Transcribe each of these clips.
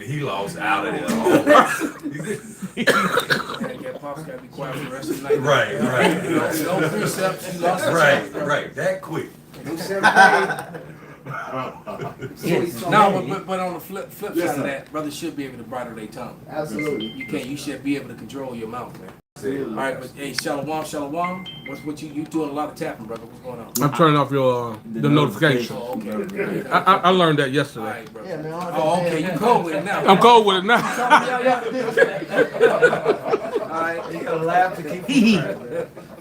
he lost out of there. And Pops got to be quiet for the rest of the night. Right. No precepts, you lost. Right. That quick. No, but on the flip side of that, brothers should be able to bridle their tongue. Absolutely. You should be able to control your mouth, man. All right, but hey, Shalom. What you doing a lot of tapping, brother? What's going on? I'm turning off your the notification. Oh, okay. I learned that yesterday. All right, brother. Yeah, man. Oh, okay. You cold with it now. I'm cold with it now. All right. You gotta laugh to keep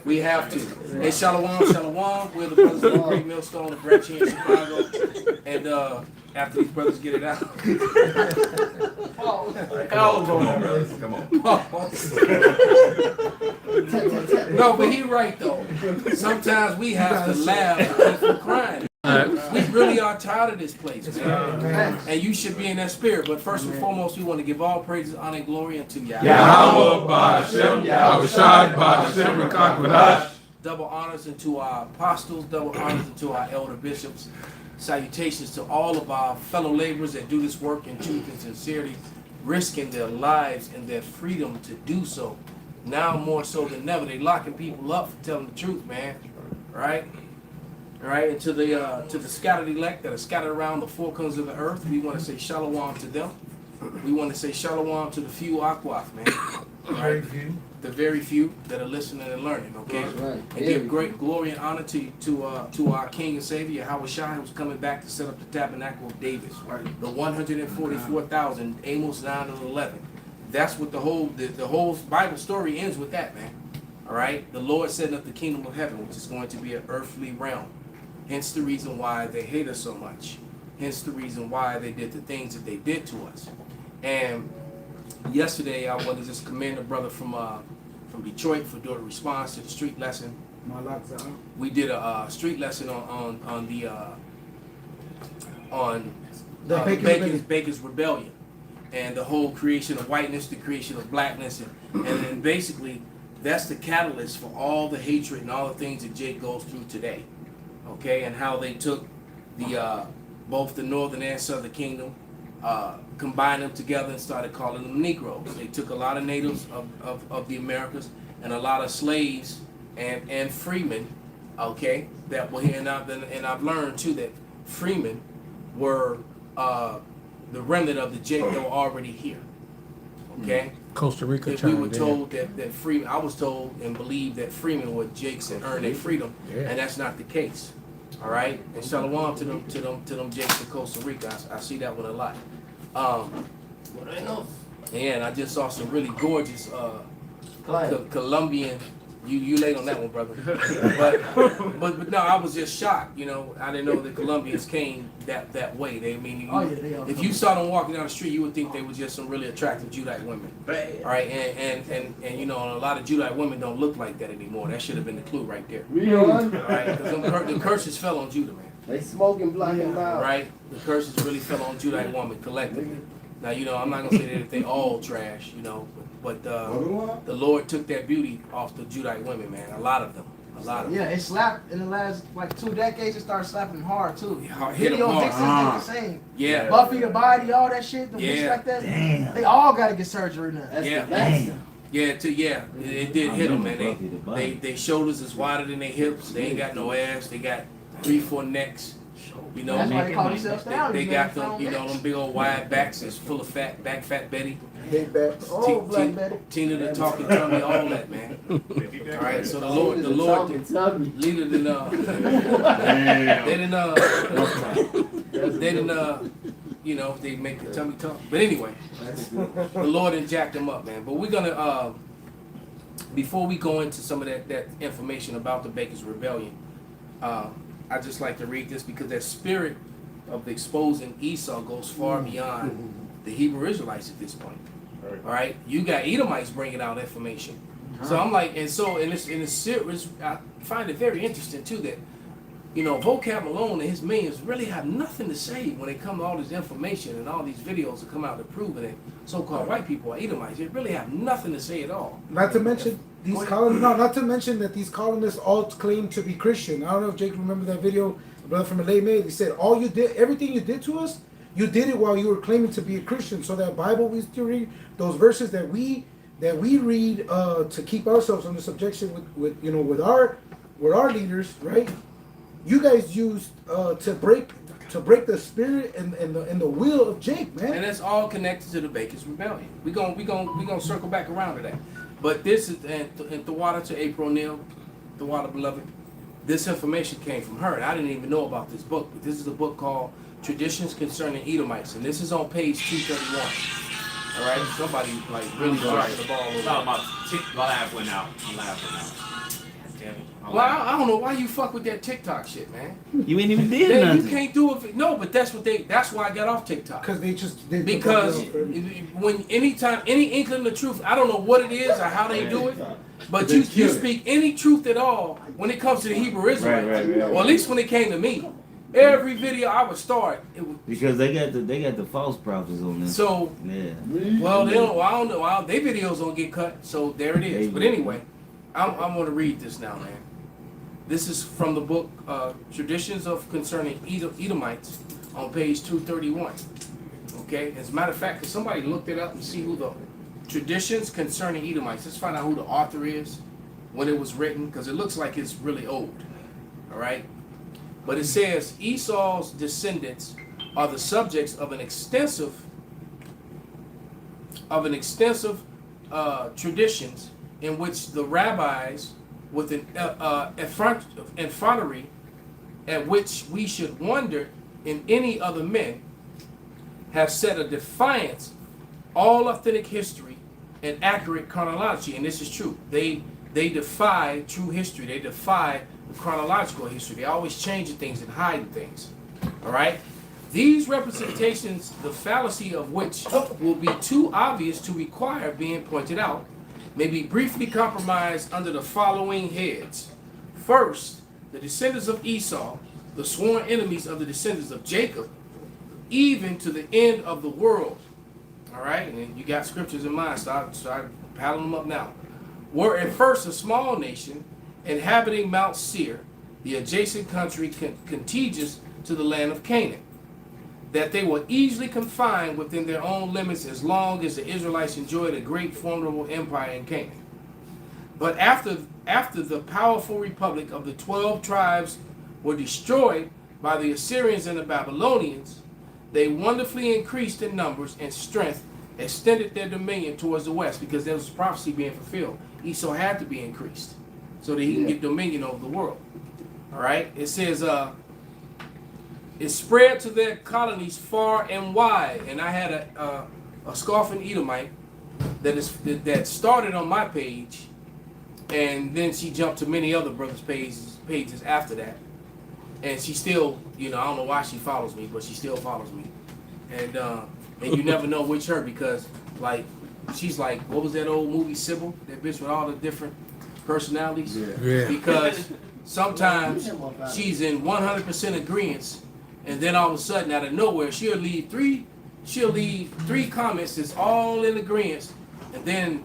We have to. Hey, Shalom. We're the brothers of the Great Millstone of Branch here in Chicago. And after these brothers get it out. Come on. No, but he right though. Sometimes we have to laugh to keep from crying. We really are tired of this place, man. And you should be in that spirit. But first and foremost, we want to give all praises, honor, and glory unto Yahweh. Yahweh Ba'Shem, Yahweh Shai Ba'Shem Rekakwadash. Double honors unto our apostles, double honors unto our elder bishops. Salutations to all of our fellow laborers that do this work in truth and sincerity, risking their lives and their freedom to do so. Now more so than ever, they locking people up for telling the truth, man. Right? And to the scattered elect that are scattered around the four corners of the earth, we want to say shalom to them. We want to say shalom to the few akwaf, man. Right? The very few that are listening and learning, okay? Right. And give great glory and honor to our King and Savior, Yahweh Shai, who's coming back to set up the tabernacle of David. The 144,000, Amos 9 and 11. That's what the whole Bible story ends with that, man. All right? The Lord setting up the kingdom of heaven, which is going to be an earthly realm. Hence the reason why they hate us so much. Hence the reason why they did the things that they did to us. And yesterday, I want to just commend a brother from Detroit for doing a response to the street lesson. We did a street lesson on Baker's Rebellion, and the whole creation of whiteness, the creation of blackness, and then basically that's the catalyst for all the hatred and all the things that Jake goes through today. Okay, and how they took the both the northern and southern kingdom, combined them together and started calling them Negroes. They took a lot of natives of the Americas and a lot of slaves and freemen, okay, that were here. And I've learned too that freemen were the remnant of the Jake that were already here. Okay. Costa Rica. That we were told that freemen. I was told and believed that freemen were Jakes that earned their freedom, and that's not the case. All right, and shalom to them Jakes in Costa Rica. I see that one a lot. And I just saw some really gorgeous Colombian. You late on that one, brother. but no, I was just shocked. You know, I didn't know the Colombians came that way. If you saw them walking down the street, you would think they were just some really attractive Judite women. All right, and you know, a lot of Judite women don't look like that anymore. That should have been the clue right there. All right, because the curses fell on Judah, man. They smoking black and loud. Right, the curses really fell on Judite woman collectively. Now, you know, I'm not gonna say that they all trash, you know, but the Lord took that beauty off the Judite women, man. A lot of them. Yeah, it slapped in the last like 2 decades. It started slapping hard too. Hit them Video hard. Vixens did the same. Yeah. Buffy the Body, all that shit. The bitch like that. Damn. They all gotta get surgery now. It did hit them, man. They shoulders is wider than their hips. They ain't got no ass. They got 3-4 necks. You know, That's why they call themselves they got them, you know, them big old wide backs that's full of fat, fat Betty. Big backs. Oh, Black Betty. Tina the talking tummy, all that, man. All right, so the Lord, leader than they didn't you know, they make the tummy talk. But anyway, the Lord didn't jack them up, man. But we're gonna before we go into some of that information about the Baker's Rebellion, I just like to read this because that spirit of exposing Esau goes far beyond the Hebrew Israelites at this point. All right, you got Edomites bringing out information. So I'm like, and this series, I find it very interesting too that, you know, Vocab Malone and his minions really have nothing to say when it comes to all this information and all these videos that come out to prove that so-called white people are Edomites. They really have nothing to say at all. Not to mention these colonists. No, not to mention that these colonists all claim to be Christian. I don't know if Jake remember that video. The brother from LA made. He said, "All you did, everything you did to us, You did it while you were claiming to be a Christian. So that Bible we still read, those verses that we read to keep ourselves under subjection with our leaders, right? You guys used to break the spirit and the will of Jake, man. And that's all connected to the Baker's Rebellion. We gonna circle back around to that. But this is and the water to April O'Neil, the water beloved. This information came from her, and I didn't even know about this book. But this is a book called Traditions Concerning Edomites, and this is on page 231. All right, somebody like really dropped the ball. My laugh went out. My laugh went out. Damn it. Well, I don't know why you fuck with that TikTok shit, man. You ain't even did You nothing. can't do it. No, but that's why I got off TikTok. Because when anytime any inkling of truth, I don't know what it is or how they do it, but you speak any truth at all when it comes to the Hebrew Israelites, Right. or at least when it came to me. Every video I would start, it would, Because they got the false prophets on this. so Yeah. well they don't. Well, I don't know. Well, their videos don't get cut, so there it is. But anyway, I'm going to read this now, man. This is from the book Traditions of Concerning Edomites on page 231. Okay, as a matter of fact, if somebody looked it up and see who the Traditions Concerning Edomites, let's find out who the author is, when it was written, because it looks like it's really old. All right, but it says Esau's descendants are the subjects of an extensive traditions in which the rabbis with an effrontery at which we should wonder in any other men have set a defiance all authentic history and accurate chronology, and this is true. They defy true history. They defy the chronological history. They always changing things and hiding things. All right. These representations, the fallacy of which will be too obvious to require being pointed out, may be briefly compromised under the following heads. First, the descendants of Esau, the sworn enemies of the descendants of Jacob, even to the end of the world. All right, and you got scriptures in mind, so I paddling them up now. Were at first a small nation, inhabiting Mount Seir, the adjacent country contiguous to the land of Canaan, that they were easily confined within their own limits as long as the Israelites enjoyed a great formidable empire in Canaan. But after the powerful republic of the 12 tribes were destroyed by the Assyrians and the Babylonians, they wonderfully increased in numbers and strength, extended their dominion towards the west, because there was prophecy being fulfilled. Esau had to be increased so that he can get dominion over the world. All right, it says, it spread to their colonies far and wide. And I had a scoffing Edomite that started on my page, and then she jumped to many other brothers' pages after that. And she still, I don't know why she follows me, but she still follows me. And you never know which her, because like she's like, what was that old movie Sybil? That bitch with all the different personalities. Yeah. Because sometimes she's in 100% agreement. And then all of a sudden, out of nowhere, she'll leave three comments that's all in agreement, and then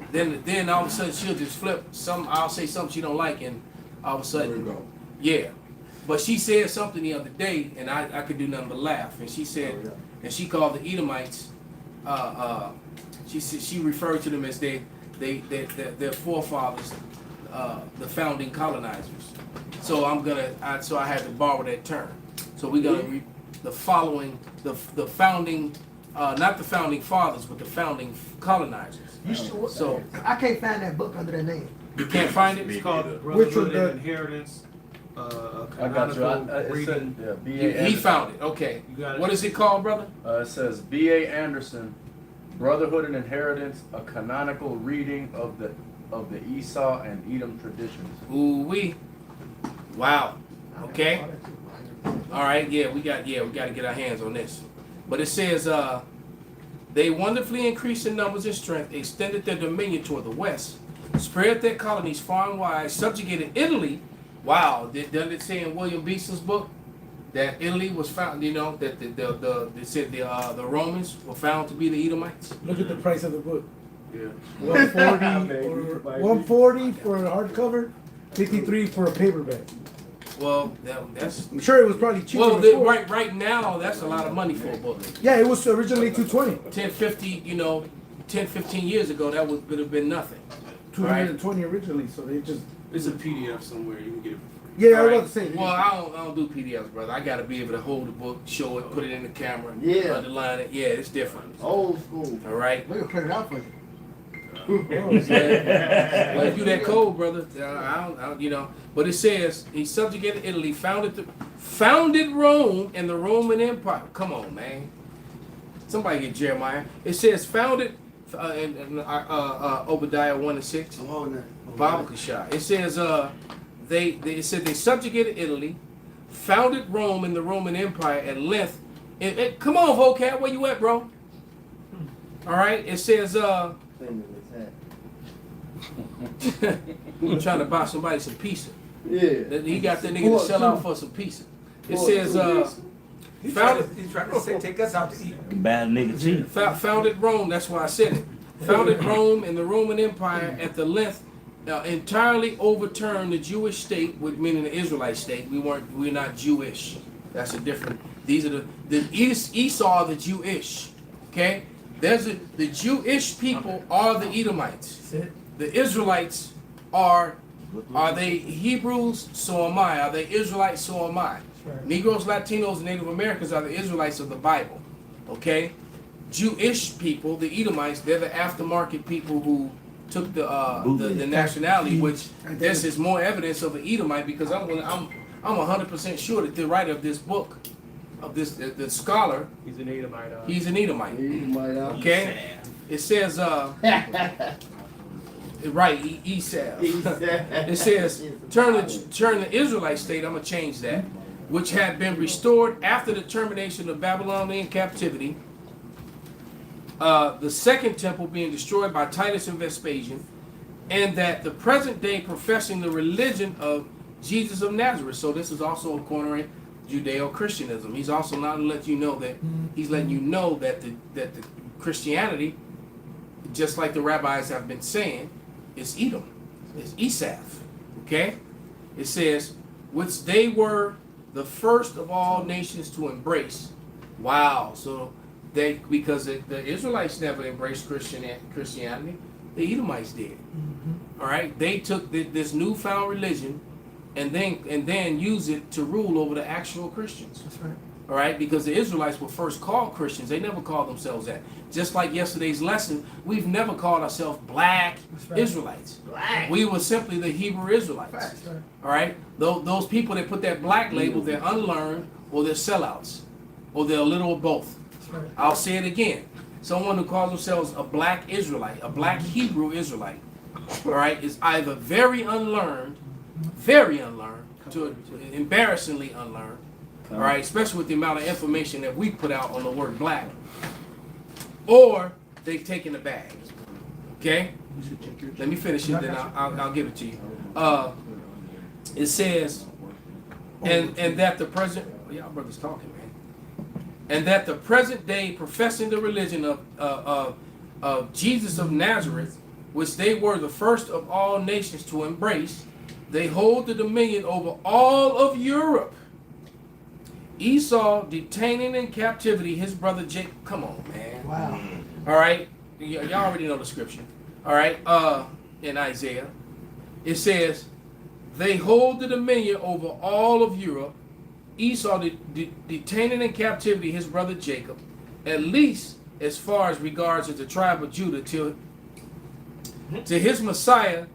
all of a sudden she'll just flip I'll say something she don't like, and all of a sudden, yeah. But she said something the other day, and I could do nothing but laugh. And she said, and she called the Edomites, she referred to them as their forefathers, the founding colonizers. So I had to borrow that term. So we're gonna read the following, the founding, not the founding fathers, but the founding colonizers. So I can't find that book under that name. you can't find it. It's called Which one? Brotherhood and Inheritance. I got you. Canonical reading. He found it. Okay. You got it. What is it called, brother? It says B.A. Anderson, Brotherhood and Inheritance, a canonical reading of the Esau and Edom traditions. Ooh wee. Wow. Okay. All right. Yeah, we got to get our hands on this. But it says, they wonderfully increased in numbers and strength, extended their dominion toward the west, spread their colonies far and wide, subjugated Italy. Wow. Doesn't it say in William Beeson's book that Italy was found? That they said the Romans were found to be the Edomites. Look at the price of the book. Yeah. 140 for a hardcover, 53 for a paperback. Well, that's I'm sure it was probably cheaper well. before. Right now, that's a lot of money for a book. Yeah, it was originally 220. 10, 50, 10, 15 years ago, that would have been nothing. 220 originally, so they just. It's a PDF somewhere. You can get it. Yeah, I was Right. about to say. Well, I don't do PDFs, brother. I gotta be able to hold the book, show it, put it in the camera, Yeah. underline it. Yeah, it's different. Old school. All right. We can print it out for you. Well, do that code, brother. I don't. But it says he subjugated Italy, founded Rome and the Roman Empire. Come on, man. Somebody get Jeremiah. It says founded in Obadiah 1:6. I'm holding that. Bible Kashai. It says it said they subjugated Italy, founded Rome and the Roman Empire at length. Come on, vocab, where you at, bro? All right. It says I'm trying to buy somebody some pizza. Yeah. He got that nigga to sell out for some pizza. It says He's founded trying to say, take us out to eat. Bad nigga cheap. founded Rome. That's why I said it. Founded Rome and the Roman Empire at the length. Entirely overturned the Jewish state, meaning the Israelite state. We're not Jewish. That's a different. These are the Esau, the Jewish. Okay, the Jewish people are the Edomites. The Israelites are they Hebrews? So am I. Are they Israelites? So am I. Negroes, Latinos, and Native Americans are the Israelites of the Bible. Okay, Jewish people, the Edomites, they're the aftermarket people who took the nationality, which this is more evidence of an Edomite because I'm 100% sure that the writer of this book, of this the scholar, He's an Edomite. he's an Edomite. Okay. Okay, it says right Esau. It says turn the Israelite state. I'm gonna change that, which had been restored after the termination of Babylonian captivity. The second temple being destroyed by Titus and Vespasian, and that the present day professing the religion of Jesus of Nazareth. So this is also cornering Judeo-Christianism. He's also not letting you know that he's letting you know that the Christianity, just like the rabbis have been saying, is Edom, is Esau. Okay, it says which they were the first of all nations to embrace. Wow, so. Because the Israelites never embraced Christianity, the Edomites did. All right, they took this newfound religion and then use it to rule over the actual Christians. That's right. All right, because the Israelites were first called Christians. They never called themselves that. Just like yesterday's lesson, we've never called ourselves black right. Israelites. Black. We were simply the Hebrew Israelites. Facts, right. All right, those people that put that black label, they're unlearned or they're sellouts or they're a little of both. Right. I'll say it again. Someone who calls themselves a black Israelite, a black Hebrew Israelite, all right, is either very unlearned, to embarrassingly unlearned, all right, especially with the amount of information that we put out on the word black, or they've taken the bag. Okay? Let me finish it, then I'll give it to you. It says, and that the present, y'all brothers talking, man. And that the present day professing the religion of Jesus of Nazareth, which they were the first of all nations to embrace, they hold the dominion over all of Europe. Esau detaining in captivity his brother Jacob. Come on, man. Wow. All right, y'all already know the scripture. All right, in Isaiah, it says, they hold the dominion over all of Europe. Esau detaining in captivity his brother Jacob, at least as far as regards to the tribe of Judah, till to his Messiah,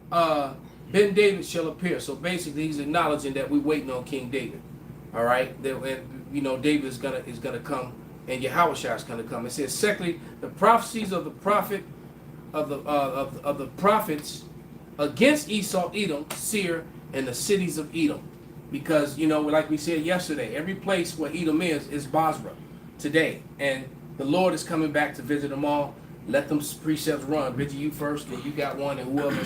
Ben David shall appear. So basically, he's acknowledging that we're waiting on King David. All right, David is gonna come, and Yahushua is gonna come. It says, secondly, the prophecies of the prophet of the prophets against Esau, Edom, Seir, and the cities of Edom. Because, like we said yesterday, every place where Edom is Basra today. And the Lord is coming back to visit them all. Let them precepts run. Bridget, you first, then you got one, and whoever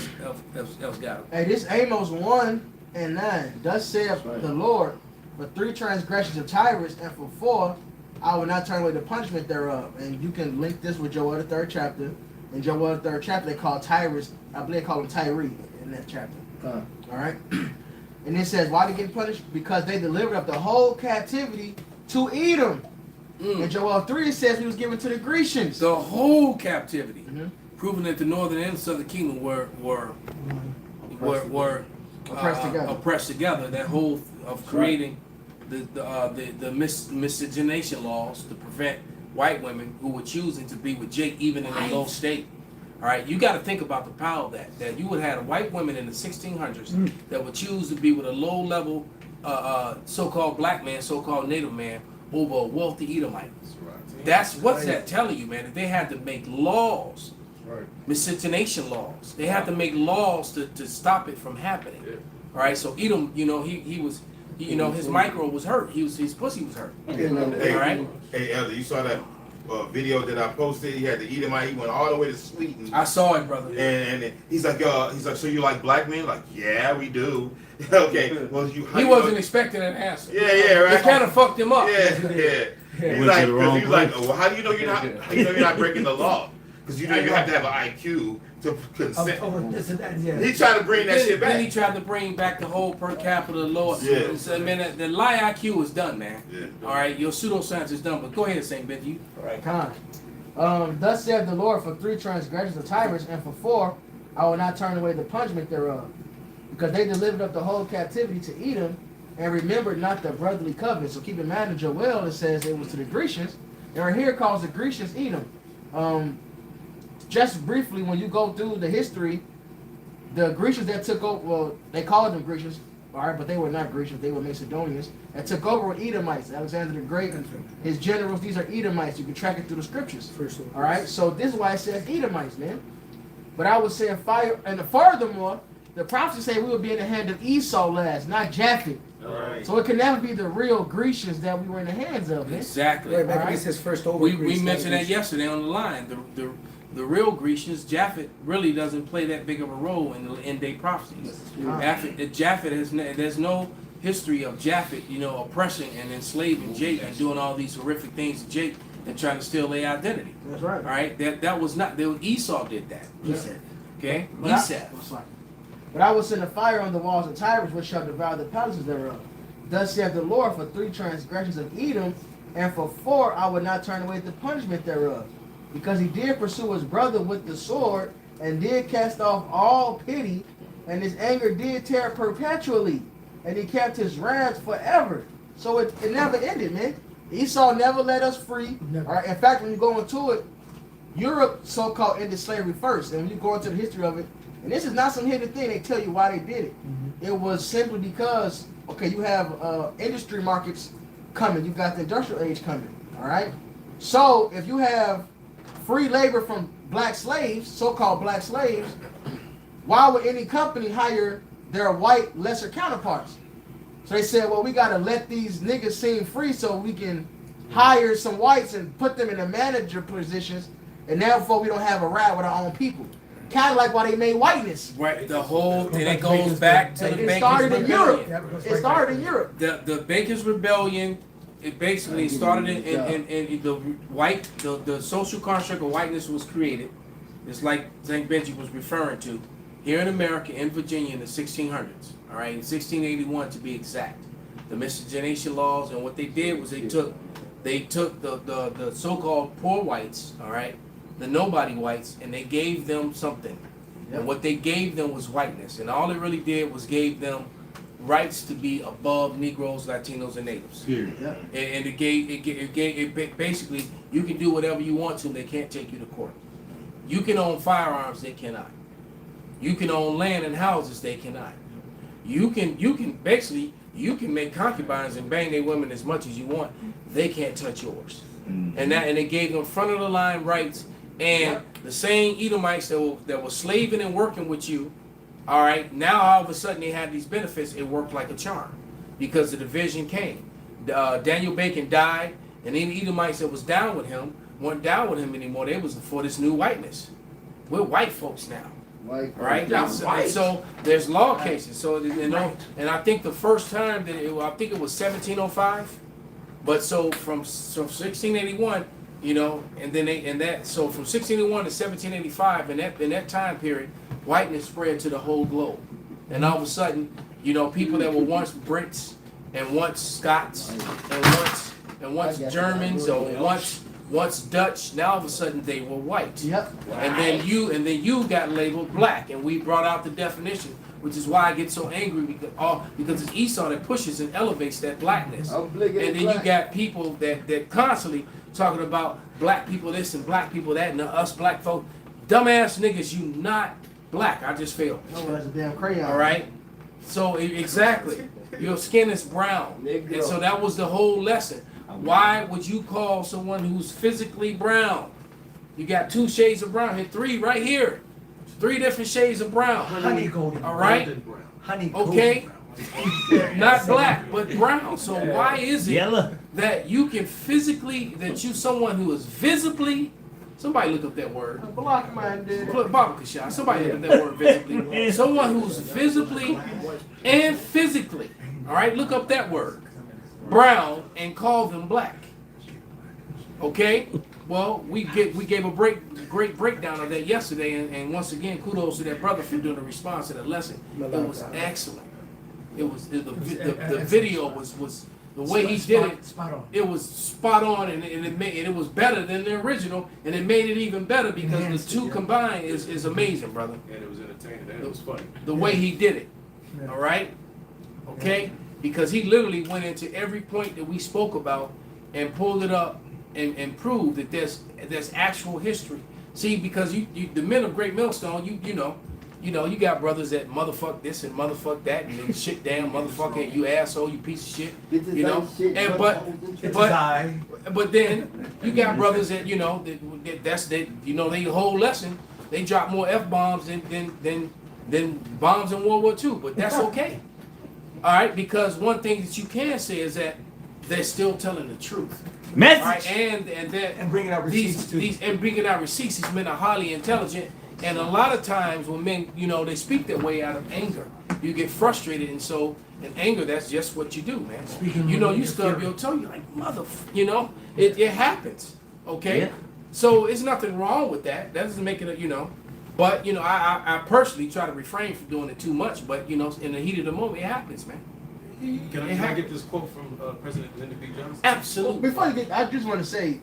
else got them. Hey, this Amos 1:9. Thus saith the Lord, for 3 transgressions of Tyrus, and for 4, I will not turn away the punishment thereof. And you can link this with Joel the 3rd chapter. In Joel the 3rd chapter, they call Tyrus, I believe they call him Tyree in that chapter. All right? And it says, why they get punished? Because they delivered up the whole captivity to Edom. In Joel 3, it says he was given to the Grecians. The whole captivity, Mhm. proving that the northern and southern kingdom were oppressed together. That whole of creating the miscegenation laws to prevent white women who were choosing to be with Jake even in a low state. All right, you got to think about the power of that. That you would have white women in the 1600s that would choose to be with a low-level, so-called black man, so-called native man, over a wealthy Edomite. That's what's that telling you, man. That they had to make laws, miscegenation laws. They had to make laws to stop it from happening. All right, so Edom, he was, his micro was hurt. His pussy was hurt. All right. Hey, Elder, you saw that video that I posted? He had the Edomite. He went all the way to Sweden. I saw it, brother. And he's like, so you like black men? Like, yeah, we do. Okay, well, He wasn't expecting an answer. Yeah, right. It kind of fucked him up. Yeah. He was like, oh, well, how do you know you're not breaking the law? Because you have to have an IQ to consent. He tried to bring that shit back. Then he tried to bring back the whole per capita law. Yeah. He said, man, the lie IQ is done, man. Yeah. All right, your pseudoscience is done. But go ahead, Saint Benji. Thus saith the Lord, for 3 transgressions of Tyrus, and for 4, I will not turn away the punishment thereof. Because they delivered up the whole captivity to Edom, and remembered not the brotherly covenant. So keep in mind in Joel, it says it was to the Grecians. And right here it calls the Grecians Edom. Just briefly, when you go through the history, the Grecians that took over, well, they called them Grecians, all right, but they were not Grecians, they were Macedonians, that took over with Edomites. Alexander the Great, his generals, these are Edomites. You can track it through the scriptures. All right, so this is why it says Edomites, man. But I would say fire, and furthermore, the prophecy say we would be in the hand of Esau last, not Japheth. Right. So it can never be the real Grecians that we were in the hands of, man. Exactly. Right, back when he says first over. We mentioned that yesterday on the line. The real Grecians, Japheth really doesn't play that big of a role in the end day prophecies. Japheth there's no history of Japheth, oppressing and enslaving Jake and doing all these horrific things to Jake and trying to steal their identity. That's right. All right, that was not. Esau did that. Esau. Okay, Esau. But I will send a fire on the walls of Tyrus, which shall devour the palaces thereof. Thus saith the Lord, for 3 transgressions of Edom, and for 4 I will not turn away the punishment thereof. Because he did pursue his brother with the sword, and did cast off all pity, and his anger did tear perpetually, and he kept his wrath forever. So it never ended, man. Esau never let us free. All right? In fact, when you go into it, Europe so-called ended slavery first. And when you go into the history of it, and this is not some hidden thing, they tell you why they did it. It was simply because, okay, you have industry markets coming. You got the industrial age coming, all right? So if you have free labor from black slaves, so-called black slaves, why would any company hire their white lesser counterparts? So they said, well, we got to let these niggas seem free so we can hire some whites and put them in the manager positions, and therefore we don't have a ride with our own people. Kind of like why they made whiteness. Right, the whole thing, it goes back to the It Bacon's started in Europe. Rebellion. It started in Europe. The Bacon's Rebellion, it basically started in the social construct of whiteness was created. It's like St. Benji was referring to here in America, in Virginia, in the 1600s. All right, in 1681 to be exact. The miscegenation laws, and what they did was they took the so-called poor whites, all right, the nobody whites, and they gave them something. And what they gave them was whiteness, and all it really did was gave them rights to be above Negroes, Latinos, and Natives. And it basically, you can do whatever you want to, they can't take you to court. You can own firearms, they cannot. You can own land and houses, they cannot. You can make concubines and bang their women as much as you want, they can't touch yours. And they gave them front of the line rights. And the same Edomites that were slaving and working with you, all right, now all of a sudden they had these benefits. It worked like a charm because the division came. Daniel Bacon died, and then the Edomites that was down with him weren't down with him anymore. They was for this new whiteness. We're white folks now. Right? So there's law cases. So and I think the first time that I think it was 1705. But so from 1681. And then so from 1681 to 1785, in that time period, whiteness spread to the whole globe, and all of a sudden, You know, people that were once Brits and once Scots and once Germans or once Dutch. Now all of a sudden they were white. Yep. And then you got labeled black, and we brought out the definition, which is why I get so angry because it's Esau that pushes and elevates that blackness. And then you got people that constantly talking about black people this and black people that and us black folk. Dumbass niggas, you not black. I just failed. No, that's a damn crayon. All right. So exactly, your skin is brown, and so that was the whole lesson. Why would you call someone who's physically brown? You got 2 shades of brown here, 3 right here, 3 different shades of brown. Honey golden. All right. Honey Okay. Not black, but brown. So why is it Yellow. that you can physically, that you someone who is visibly, somebody look up that word. Block man did. Baba shot. Somebody look up that word visibly. Someone who's visibly and physically. All right, look up that word. Brown and call them black. Okay. Well, we gave a great breakdown of that yesterday, and once again, kudos to that brother for doing the response to that lesson. It was excellent. The video was the way he did it. Spot on. It was spot on, and it was better than the original, and it made it even better because the two combined is amazing, brother. And it was entertaining and it was funny. The way he did it. All right. Okay. Because he literally went into every point that we spoke about and pulled it up and proved that there's actual history. See, because you the men of Great Millstone, you got brothers that motherfuck this and motherfuck that and then shit damn motherfucker, you asshole, you piece of shit, you know. And but then you got brothers that that's they whole lesson. They drop more F-bombs than bombs in World War II, but that's okay. All right, because one thing that you can say is that they're still telling the truth. Message. All right, and bringing out receipts too. these receipts. These men are highly intelligent, and a lot of times when men, they speak that way out of anger. You get frustrated, and so in anger, that's just what you do, man. You stub your toe. You're like it happens. Okay, Yeah. so it's nothing wrong with that. That doesn't make it But I personally try to refrain from doing it too much. But in the heat of the moment, it happens, man. Can I get this quote from President Lyndon B. Johnson? Absolutely. Before you get, I just want to say,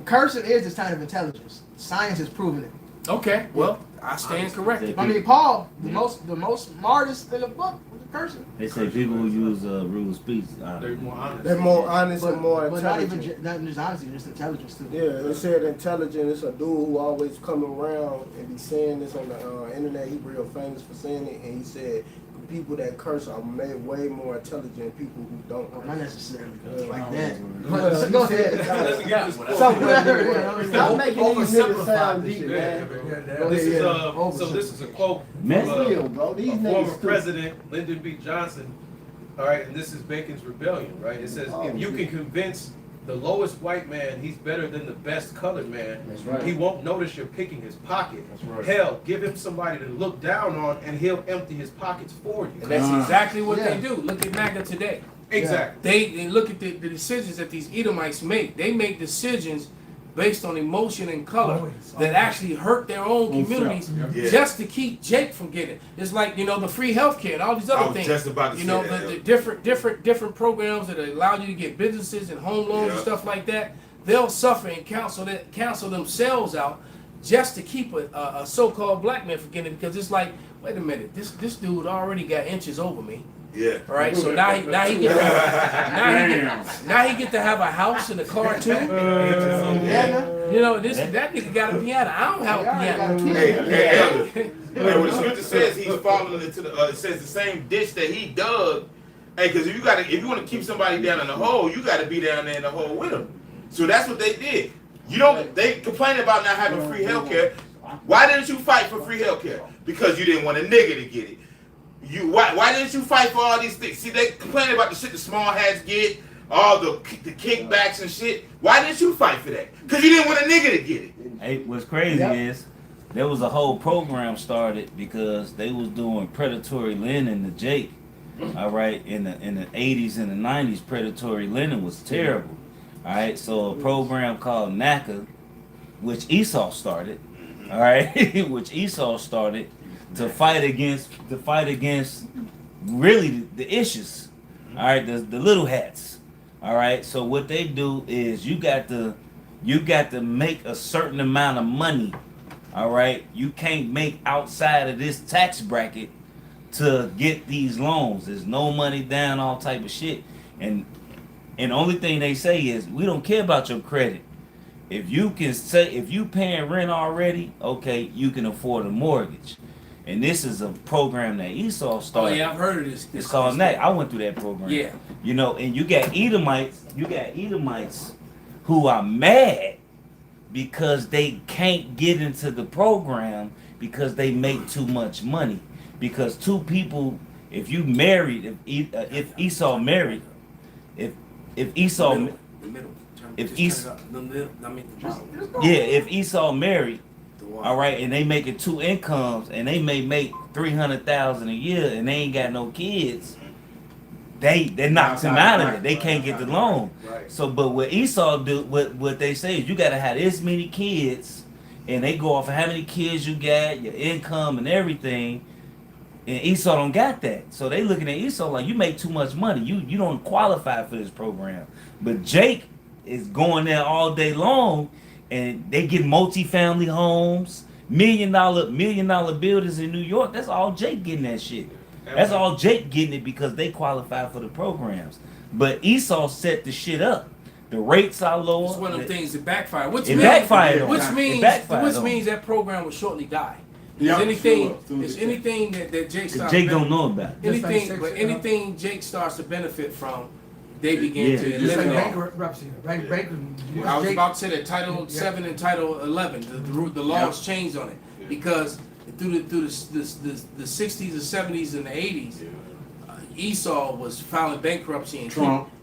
cursing is a sign of intelligence. Science has proven it. Okay. Well, I stand corrected. I mean, Paul, the most smartest in the book was cursing. They say people who use rude speech. They're more honest. They're more honest and more But not intelligent. even not just honesty, just intelligence too. Yeah, it said intelligent. It's a dude who always come around and be saying this on the internet. He real famous for saying it, and he said people that curse are made way more intelligent than people who don't. Not necessarily like that. Well, Go he said ahead. Let's get this quote. Stop making these niggas sound deep, Yeah, man. This is Yeah. so this is a quote Mess from real, bro. These former niggas stupid. President Lyndon B. Johnson. All right, and this is Bacon's Rebellion, right? It says if you can convince the lowest white man he's better than the best colored man, That's right. he won't notice you're picking his pocket. That's right. Hell, give him somebody to look down on, and he'll empty his pockets for you. And that's exactly what Yeah. they do. Look at MAGA today. Exactly. They look at the decisions that these Edomites make. They make decisions based on emotion and color that actually hurt their own communities Yeah. just to keep Jake from getting it. It's like the free healthcare and all these I other was things. just about to say that, the different programs that allow you to get businesses and home loans and Yeah. stuff like that. They'll suffer and cancel themselves out just to keep a so-called black man from getting it, because it's like, wait a minute, this dude already got inches over me. Yeah. All right, so now he get to have a house and a car too. That nigga got a piano. I don't have a piano. Hey, when the scripture says he's falling into it says the same ditch that he dug. Hey, because if you want to keep somebody down in the hole, you got to be down there in the hole with them. So that's what they did. They complain about not having free healthcare. Why didn't you fight for free healthcare? Because you didn't want a nigga to get it. Why didn't you fight for all these things? See, they complain about the shit the small hats get, all the kickbacks and shit. Why didn't you fight for that? Because you didn't want a nigga to get it. Hey, what's crazy is there was a whole program started because they was doing predatory lending to Jake. All right, in the 80s and the 90s, predatory lending was terrible. All right, so a program called NACA, which Esau started. All right, which Esau started to fight against really the issues. All right, the little hats. All right, so what they do is you got to make a certain amount of money. All right, you can't make outside of this tax bracket to get these loans. There's no money down, all type of shit, and the only thing they say is we don't care about your credit. If you paying rent already, okay, you can afford a mortgage. And this is a program that Esau Oh started. yeah, I've heard of this. It's called that. I went through that program. Yeah. You know, and you got Edomites who are mad because they can't get into the program because they make too much money. Because two people, if you married, if Esau married, if Esau, The middle. If Just East- turn it up. The middle. I mean, the bottom. yeah, if Esau married, The wall. all right, and they making two incomes, and they may make $300,000 a year, and they ain't got no kids, they knocked him out of it. They can't get the loan. Right. So, but what Esau do, what they say is you got to have this many kids, and they go off of how many kids you got, your income, and everything. And Esau don't got that, so they looking at Esau like you make too much money. You don't qualify for this program. But Jake is going there all day long, and they get multi-family homes, $1 million buildings in New York. That's all Jake getting that shit. That's all Jake getting it because they qualify for the programs. But Esau set the shit up. The rates are lower. It's one of them things that backfire. It backfired on Which him. means, It backfired which on means that program will shortly die. Yeah, Is anything, sure. is anything that Jake starts Jake don't know about it. Just like anything, sex, but anything Jake starts to benefit from, they begin Yeah. to Just like eliminate. bankruptcy. I was about to say that Title 7 and Title 11, the laws changed on it because through the 60s, the 70s, and the 80s, Esau was filing bankruptcy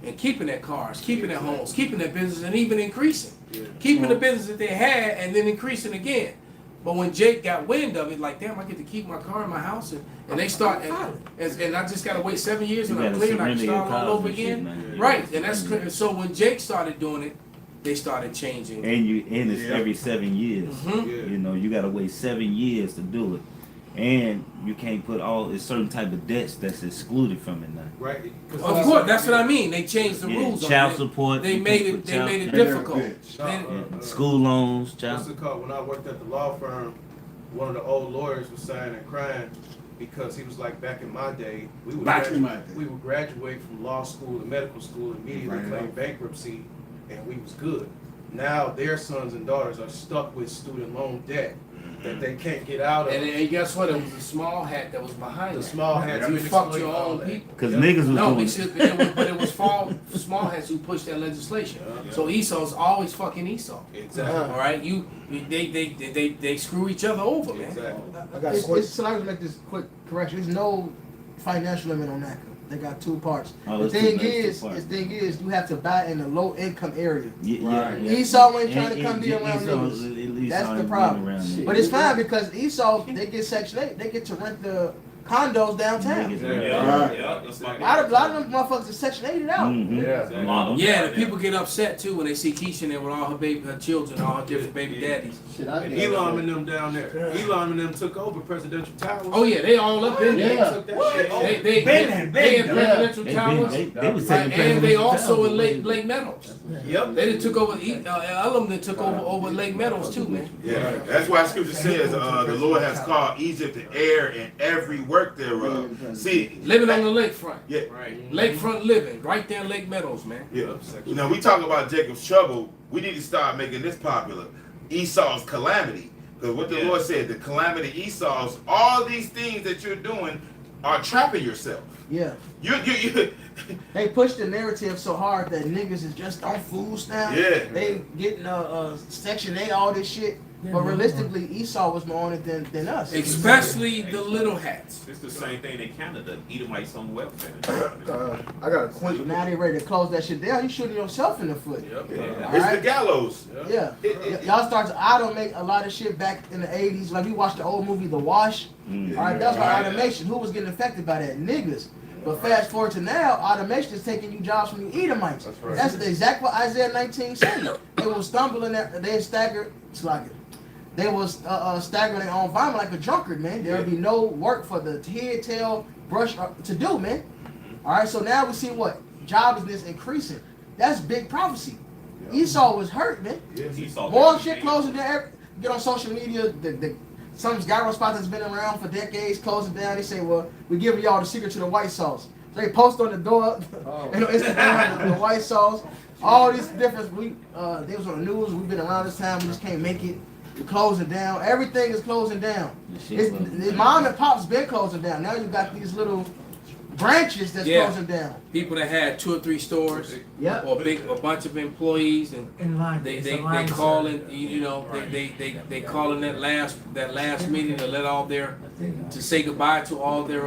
and keeping their cars, keeping their homes, keeping their business, and even increasing, keeping the business that they had and then increasing again. But when Jake got wind of it, like, damn, I get to keep my car in my house, and they start, and I just gotta wait 7 years and You I'm gotta clear and I can surrender your start all cars over and shit, again. man. Right, and that's so when Jake started doing it, they started changing. And it's every 7 years. Mhm. You know, you gotta wait 7 years to do it. And you can't put it's certain type of debts that's excluded from it now. Right. Of course, that's what I mean. They changed the rules on child it. support. They you made can't it. put They child- made it They're difficult. bitch. They- school loans, What's child. it called? When I worked at the law firm, one of the old lawyers was sighing and crying because he was like, back in my day, we would Back in my day. we would graduate from law school to medical school, immediately Right. claim bankruptcy, and we was good. Now their sons and daughters are stuck with student loan debt that they can't get out of. And guess what? It was a small hat that was behind The that. small hats. You would fucked explain your all own that. people. Because Yeah. niggas was No, doing but it was small hats who pushed that legislation. Yeah. So Esau's always fucking Esau. Exactly. All right, they screw each other over, man. Exactly. I got a question. So I was make this quick correction. There's no financial limit on NACA. They got two parts. Oh, The it's thing two is, parts. you have to buy in a low income area. Yeah. Esau ain't trying to come be around Esau, niggas. at least That's I the ain't problem. been around niggas. But it's fine because Esau, they get Section 8. They get to rent the condos downtown. Niggas- A lot of them motherfuckers are Section 8'd out. Mhm. Yeah. A lot of them. Yeah, the people get upset too when they see Keisha there with all her children, all her different baby daddies. Shit, I And did. Elam and them down there. Elam and them took over presidential towers. Oh yeah, they all up in there. Yeah. Took that shit over. They in presidential They towers. was Right, taking and they presidential also in towers. Lake Meadows. Yep. They done took over. Elam that took over Lake Meadows too, man. Yeah, that's why Scripture says the Lord has called Egypt the heir and every work thereof. See, Living on the lakefront. yeah, Lakefront living, right there in Lake Meadows, man. yeah. You know, we talk about Jacob's trouble. We need to start making this popular. Esau's calamity, because what the Lord said, the calamity Esau's, all these things that you're doing are trapping yourself. Yeah. You. They push the narrative so hard that niggas is just on food stamps. Yeah. They getting Section 8, all this shit. But realistically, Esau was more on it than us. Especially the little hats. It's the same thing in Canada. Edomites on welfare. I got a So question. now they ready to close that shit down. You shooting yourself in the foot. Yep. All It's right? the gallows. Yeah. Y'all start to automate a lot of shit back in the 80s. Like we watched the old movie The Wash. Mhm. All right, that's why automation. Who was getting affected by that? Niggas. But fast forward to now, automation is taking you jobs from you Edomites. That's right. That's the exact what Isaiah 19 said. They was stumbling there. They staggered. It's like it. They was staggering their own vomit like a drunkard, man. There would be no work for the head, tail, brush up to do, man. All right, so now we see what joblessness increasing. That's big prophecy. Esau was hurt, man. Esau More got shit it. closing down. Get on social media. Some gyro spot that's been around for decades closing down. They say, well, we giving y'all the secret to the white sauce. So they post on the door, and on Instagram, the white sauce. All these different. They was on the news. We've been around this time. We just can't make it. We're closing down. Everything is closing down. The mom and pop's been closing down. Now you got these little branches that's closing down. People that had 2 or 3 stores, Yep. or a bunch of employees, and In line. they It's a line calling, service. you know, they calling that last meeting to let all their, to say goodbye to all their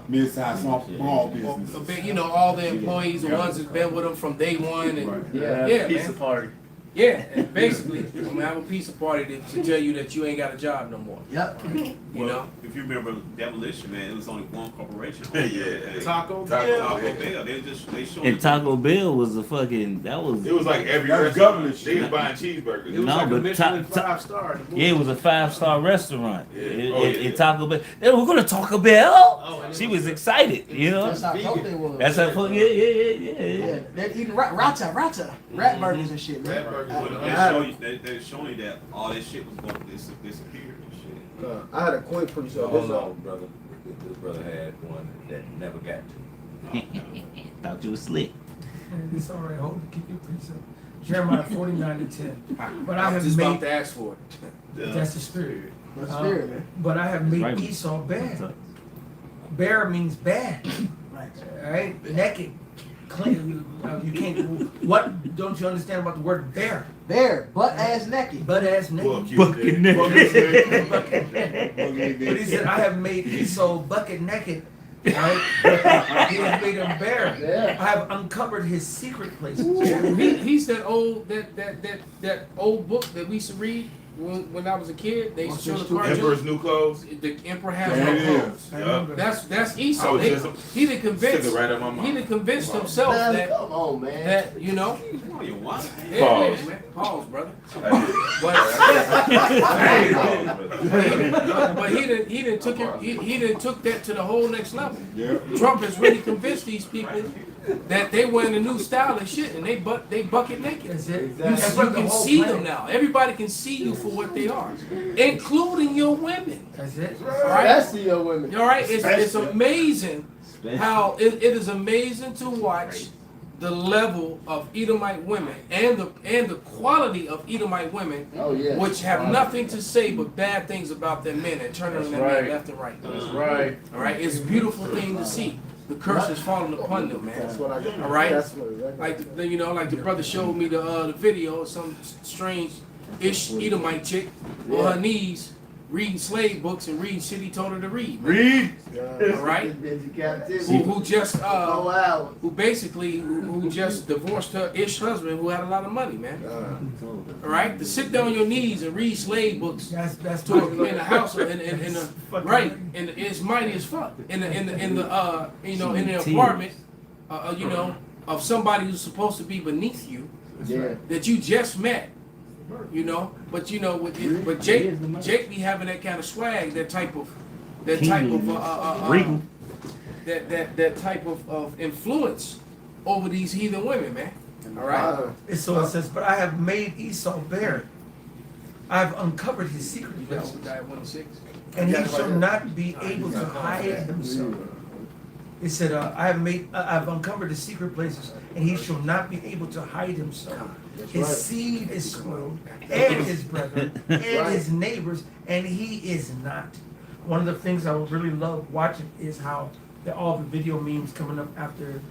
Mid-sized small business. you know, all the employees, the ones that's been with them from day one, and Yeah, pizza party. yeah, and basically, I'm gonna have a pizza party to tell you that you ain't got a job no more. Yep. You Well, know, if you remember Demolition Man, it was only one corporation. Yeah. Taco Taco Bell. Taco Bell. They showed And Taco Bell was a fucking, that was, It was like every That's restaurant. government They was shit. buying cheeseburgers. It was No, like a but Michelin Ta- 5-star. yeah, it was a 5-star restaurant. Yeah. It, Oh, it- yeah. it Taco Bell. They were going to Taco Bell. Oh, and it She was- was excited, you know. That's how close they was. That's how fuck, yeah. Yeah, they're eating rata, rat burgers and shit, man. Rat burgers. They showing you that all this shit was going to disappear and shit. I had a coin pretty So sure. hold on, brother. This brother had one that never got to. Thought you was slick. It's all right. Hold it. Keep your precept. Jeremiah 49:10. But I I'm have just about made. to ask for it. That's the spirit. That's spirit, man. But I have made Right. Esau bad. Bear means bad. Right. All right. Naked. Clean. You can't. What don't you understand about the word bear? There, butt ass naked. Butt ass naked. Bucket naked. But he said, I have made Esau bucket naked. Right? He has made him bare. Yeah. I have uncovered his secret places. He's that old that old book that we used to read when I was a kid. They used to show the Emperor's cartoon. New Clothes. The Emperor has Yeah, no it clothes. I remember. That's I Esau. was He just- done convinced. Took it right out my mouth. He done convinced himself Man, that come on, man. that you know. Oh, you what? Yeah, Pause. man. Pause, brother. But But he didn't took it. He didn't took that to the whole next level. Yeah. Trump has really convinced these people that they wearing a new style and shit, and they bucket naked. That's it. You That's what the can whole see plan. them now. Everybody can see you for what they are, including your women. That's it. Right? That's the young women. All right. It's amazing how it is amazing to watch the level of Edomite women and the quality of Edomite women, Oh, yeah. which have nothing to say but bad things about their men and turning on their men right. left and right. That's right. All right, it's a beautiful thing to see. The curse is falling upon them, man. That's what I got. All right. That's what Like like the brother showed me the video of some strange ish Edomite chick on her knees reading slave books and reading shit he told her to read. Read. All right. Into captivity. Who just Oh, wow. who basically who just divorced her ish husband who had a lot of money, man. All right, to sit down on your knees and read slave books That's to in the house in the right, and it's mighty as fuck in the you know in the apartment, you know, of somebody who's supposed to be beneath you Yeah. that you just met. You know, but you know, but Jake be having that kind of swag, that type of that type of influence over these heathen women, man. All right. It's so it says, but I have made Esau bare. I have uncovered his secret That's places, the guy at 106. and he shall not be able to hide himself. It said, I've uncovered his secret places, and he shall not be able to hide himself. His seed is spoiled, and his brethren, and his neighbors, and he is not. One of the things I would really love watching is how all the video memes coming up after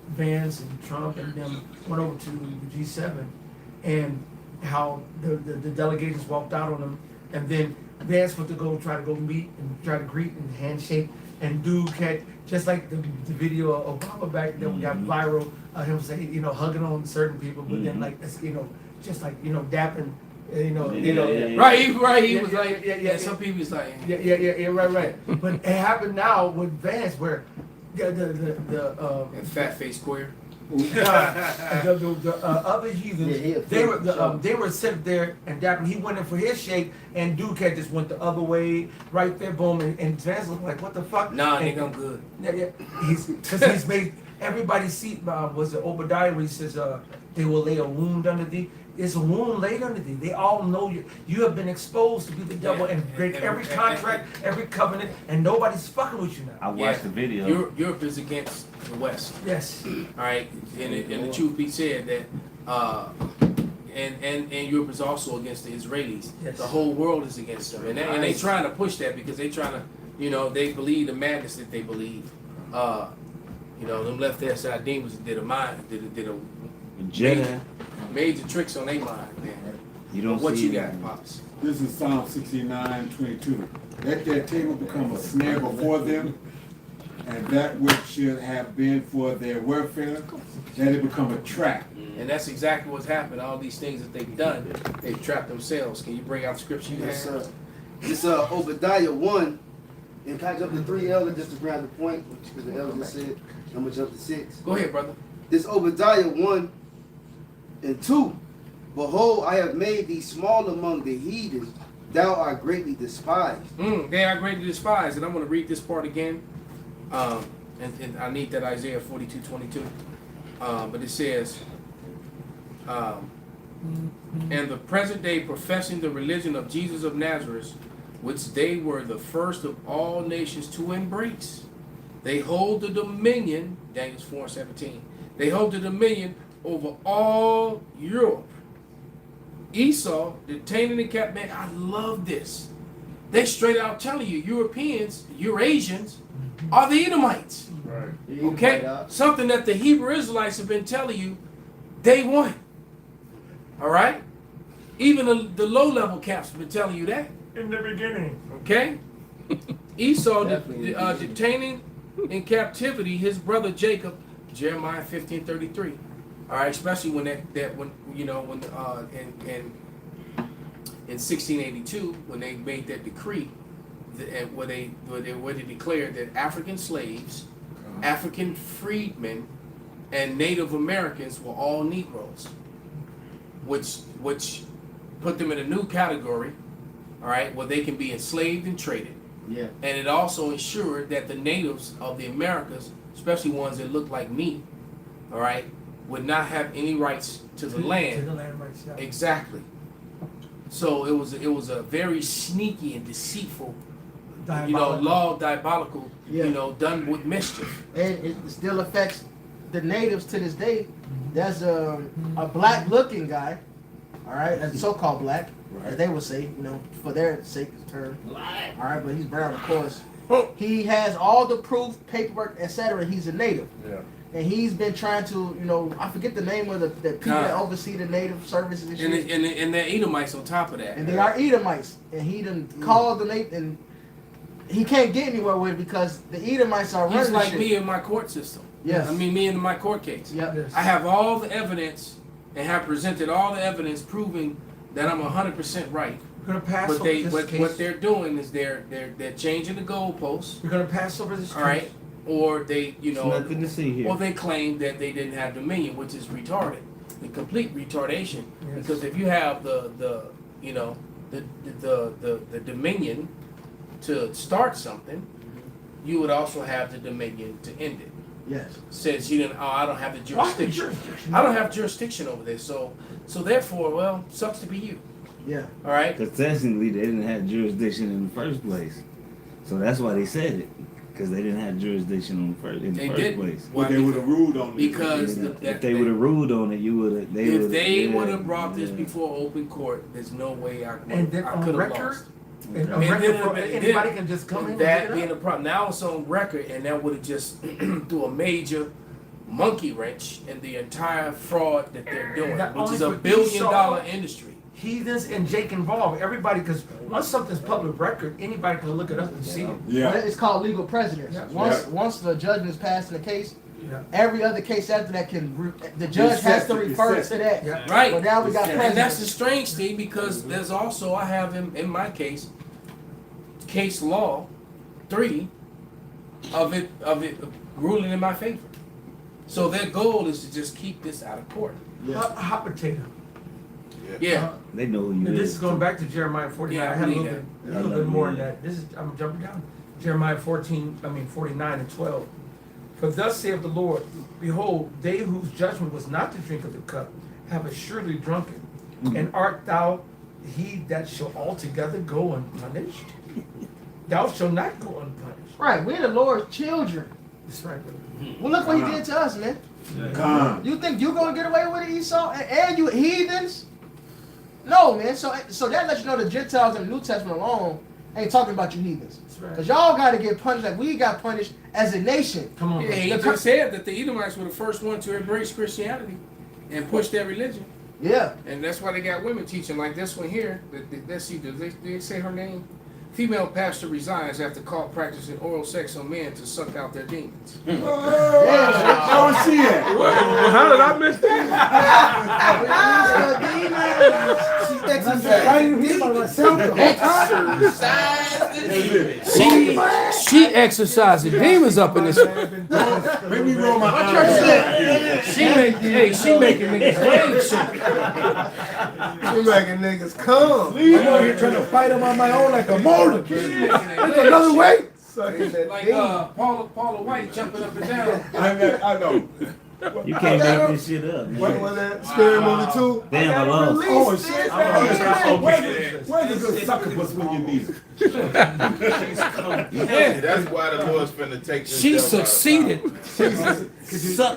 Vance and Trump and them went over to the G7, and how the delegations walked out on them, and then Vance went to try to go meet and try to greet and handshake, and dude catch, just like the video of Obama back then, we got viral, him saying, you know, hugging on certain people, but then like, that's, you know, just like, you know, dapping, Right, he was Yeah, like, yeah. some people was like, Yeah, right. But it happened now with Vance, where the fat face queer. The other heathens, Yeah, he a they were sitting there, and Dapper, he went in for his shake, and Duke had just went the other way, right there, boom, and Vance was like, what the fuck? Nah, and, nigga, I'm good. Yeah, he's made everybody see, was it Obadiah where he says, they will lay a wound under thee. It's a wound laid under thee. They all know you have been exposed to be the devil and break every contract, every covenant, and nobody's fucking with you now. I watched the video. Europe is against the West. Yes. All right, and the truth be said that, and Europe is also against the Israelis. Yes. The whole world is against them, and they trying to push that because they trying to, they believe the madness that they believe. Them left there side demons did a Jedi. major tricks on their mind, man. You don't What see you it. got, Pops? This is Psalm 69:22. Let their table become a snare before them, and that which should have been for their welfare, let it become a trap. And that's exactly what's happened. All these things that they've done, they've trapped themselves. Can you bring out the scripture you Yes, have? sir. It's Obadiah 1, and can I jump to 3, Elder, just to grab the point, because the Elder just said, I'm going to jump to 6. Go ahead, brother. This Obadiah 1 and 2. Behold, I have made thee small among the heathen, thou art greatly despised. They are greatly despised. And I'm going to read this part again. And I need that Isaiah 42:22. But it says, and the present day professing the religion of Jesus of Nazareth, which they were the first of all nations to embrace. They hold the dominion, Daniel 4:17. They hold the dominion over all Europe. Esau, detaining the cap, man, I love this. They straight out telling you, Europeans, Eurasians, are the Edomites. Right. Okay? Something that the Hebrew Israelites have been telling you day one. All right? Even the low-level caps have been telling you that. In the beginning. Okay? Esau detaining in captivity his brother Jacob, Jeremiah 15:33. All right, especially when in 1682 when they made that decree, where they declared that African slaves, African freedmen, and Native Americans were all Negroes, which put them in a new category. All right, where they can be enslaved and traded. Yeah. And it also ensured that the natives of the Americas, especially ones that look like me, all right, would not have any rights to the land. To the land rights, yeah. Exactly. So it was a very sneaky and deceitful, diabolical, done with mischief. And it still affects the natives to this day. There's a black looking guy, all right, as so-called black, as they would say, for their sake term. All right, but he's brown, of course. He has all the proof, paperwork, etc. He's a native. Yeah. And he's been trying to, I forget the name of the people that oversee the native services and shit. And they're Edomites on top of that. And they are Edomites. And he done called the native, and he can't get anywhere with it because the Edomites are running He's like shit. me in my court system. Yes. I mean, me in my court case. Yep. Yes. I have all the evidence and have presented all the evidence proving that I'm 100% right. We're gonna pass But over this case. what they're doing is they're changing the goalposts. We're gonna pass over this case. All right. Or they, Nothing to see here. or they claim that they didn't have dominion, which is retarded, the complete retardation. Yes. Because if you have the dominion to start something, you would also have the dominion to end it. Yes. Says you didn't. Oh, I don't have the Why the jurisdiction. jurisdiction? I don't have jurisdiction over this. So therefore, well, sucks to be you. Yeah. All right. Because technically they didn't have jurisdiction in the first place. So that's why they said it. Because they didn't have jurisdiction in the first place. But they would have ruled on it. Because If they would have ruled on it, you would have. If they would have brought this before open court, there's no way I And then on could have record, lost. and on And record then- for and anybody then- can just come in and That pick it being up. a problem. Now it's on record, and that would have just threw a major monkey wrench in the entire fraud that they're doing, Not which only is a for billion-dollar Esau, industry. Heathens and Jake involved, everybody, because once something's public record, anybody can look it up and see it. Yeah. It's called legal precedence. Yeah. Once the judgment is passed in the case, Yeah. every other case after that the judge has to refer to that. Yeah. Right. But now we got And that's the precedence. strange thing because there's also, I have in my case law 3 of it ruling in my favor. So their goal is to just keep this out of court. Hot potato. Yeah. They know who you And is. this is going back to Jeremiah 49. Yeah, I I had a believe little that. bit, a little bit more than that. This is, I'm jumping down. Jeremiah 49 and 12. For thus saith the Lord, behold, they whose judgment was not to drink of the cup have assuredly drunken. And art thou he that shall altogether go unpunished? Thou shalt not go unpunished. Right, we're the Lord's children. That's right, brother. Well, look what he did to us, man. Come. You think you gonna get away with it, Esau? And you heathens? No, man. So that lets you know the Gentiles in the New Testament alone ain't talking about you heathens. That's right. Because y'all got to get punished like we got punished as a nation. Come on. Yeah, brother. he just said that the Edomites were the first one to embrace Christianity and push their religion. Yeah. And that's why they got women teaching like this one here. Let's see, did they say her name? Female pastor resigns after caught practicing oral sex on men to suck out their demons. How was she at? How did I miss that? I didn't hear by myself the whole time. She exercised the demons up in this. Make me roll my eyes. She making niggas rage. You making niggas come. I'm out here trying to fight them on my own like a motor. There's another way. Like Paula White jumping up and down. I know. You can't make this shit up, man. What was that? Scary Movie 2? Damn, I love. Oh, shit. Where's the good succubus when you need it? That's why the Lord's finna take this. She devil out of succeeded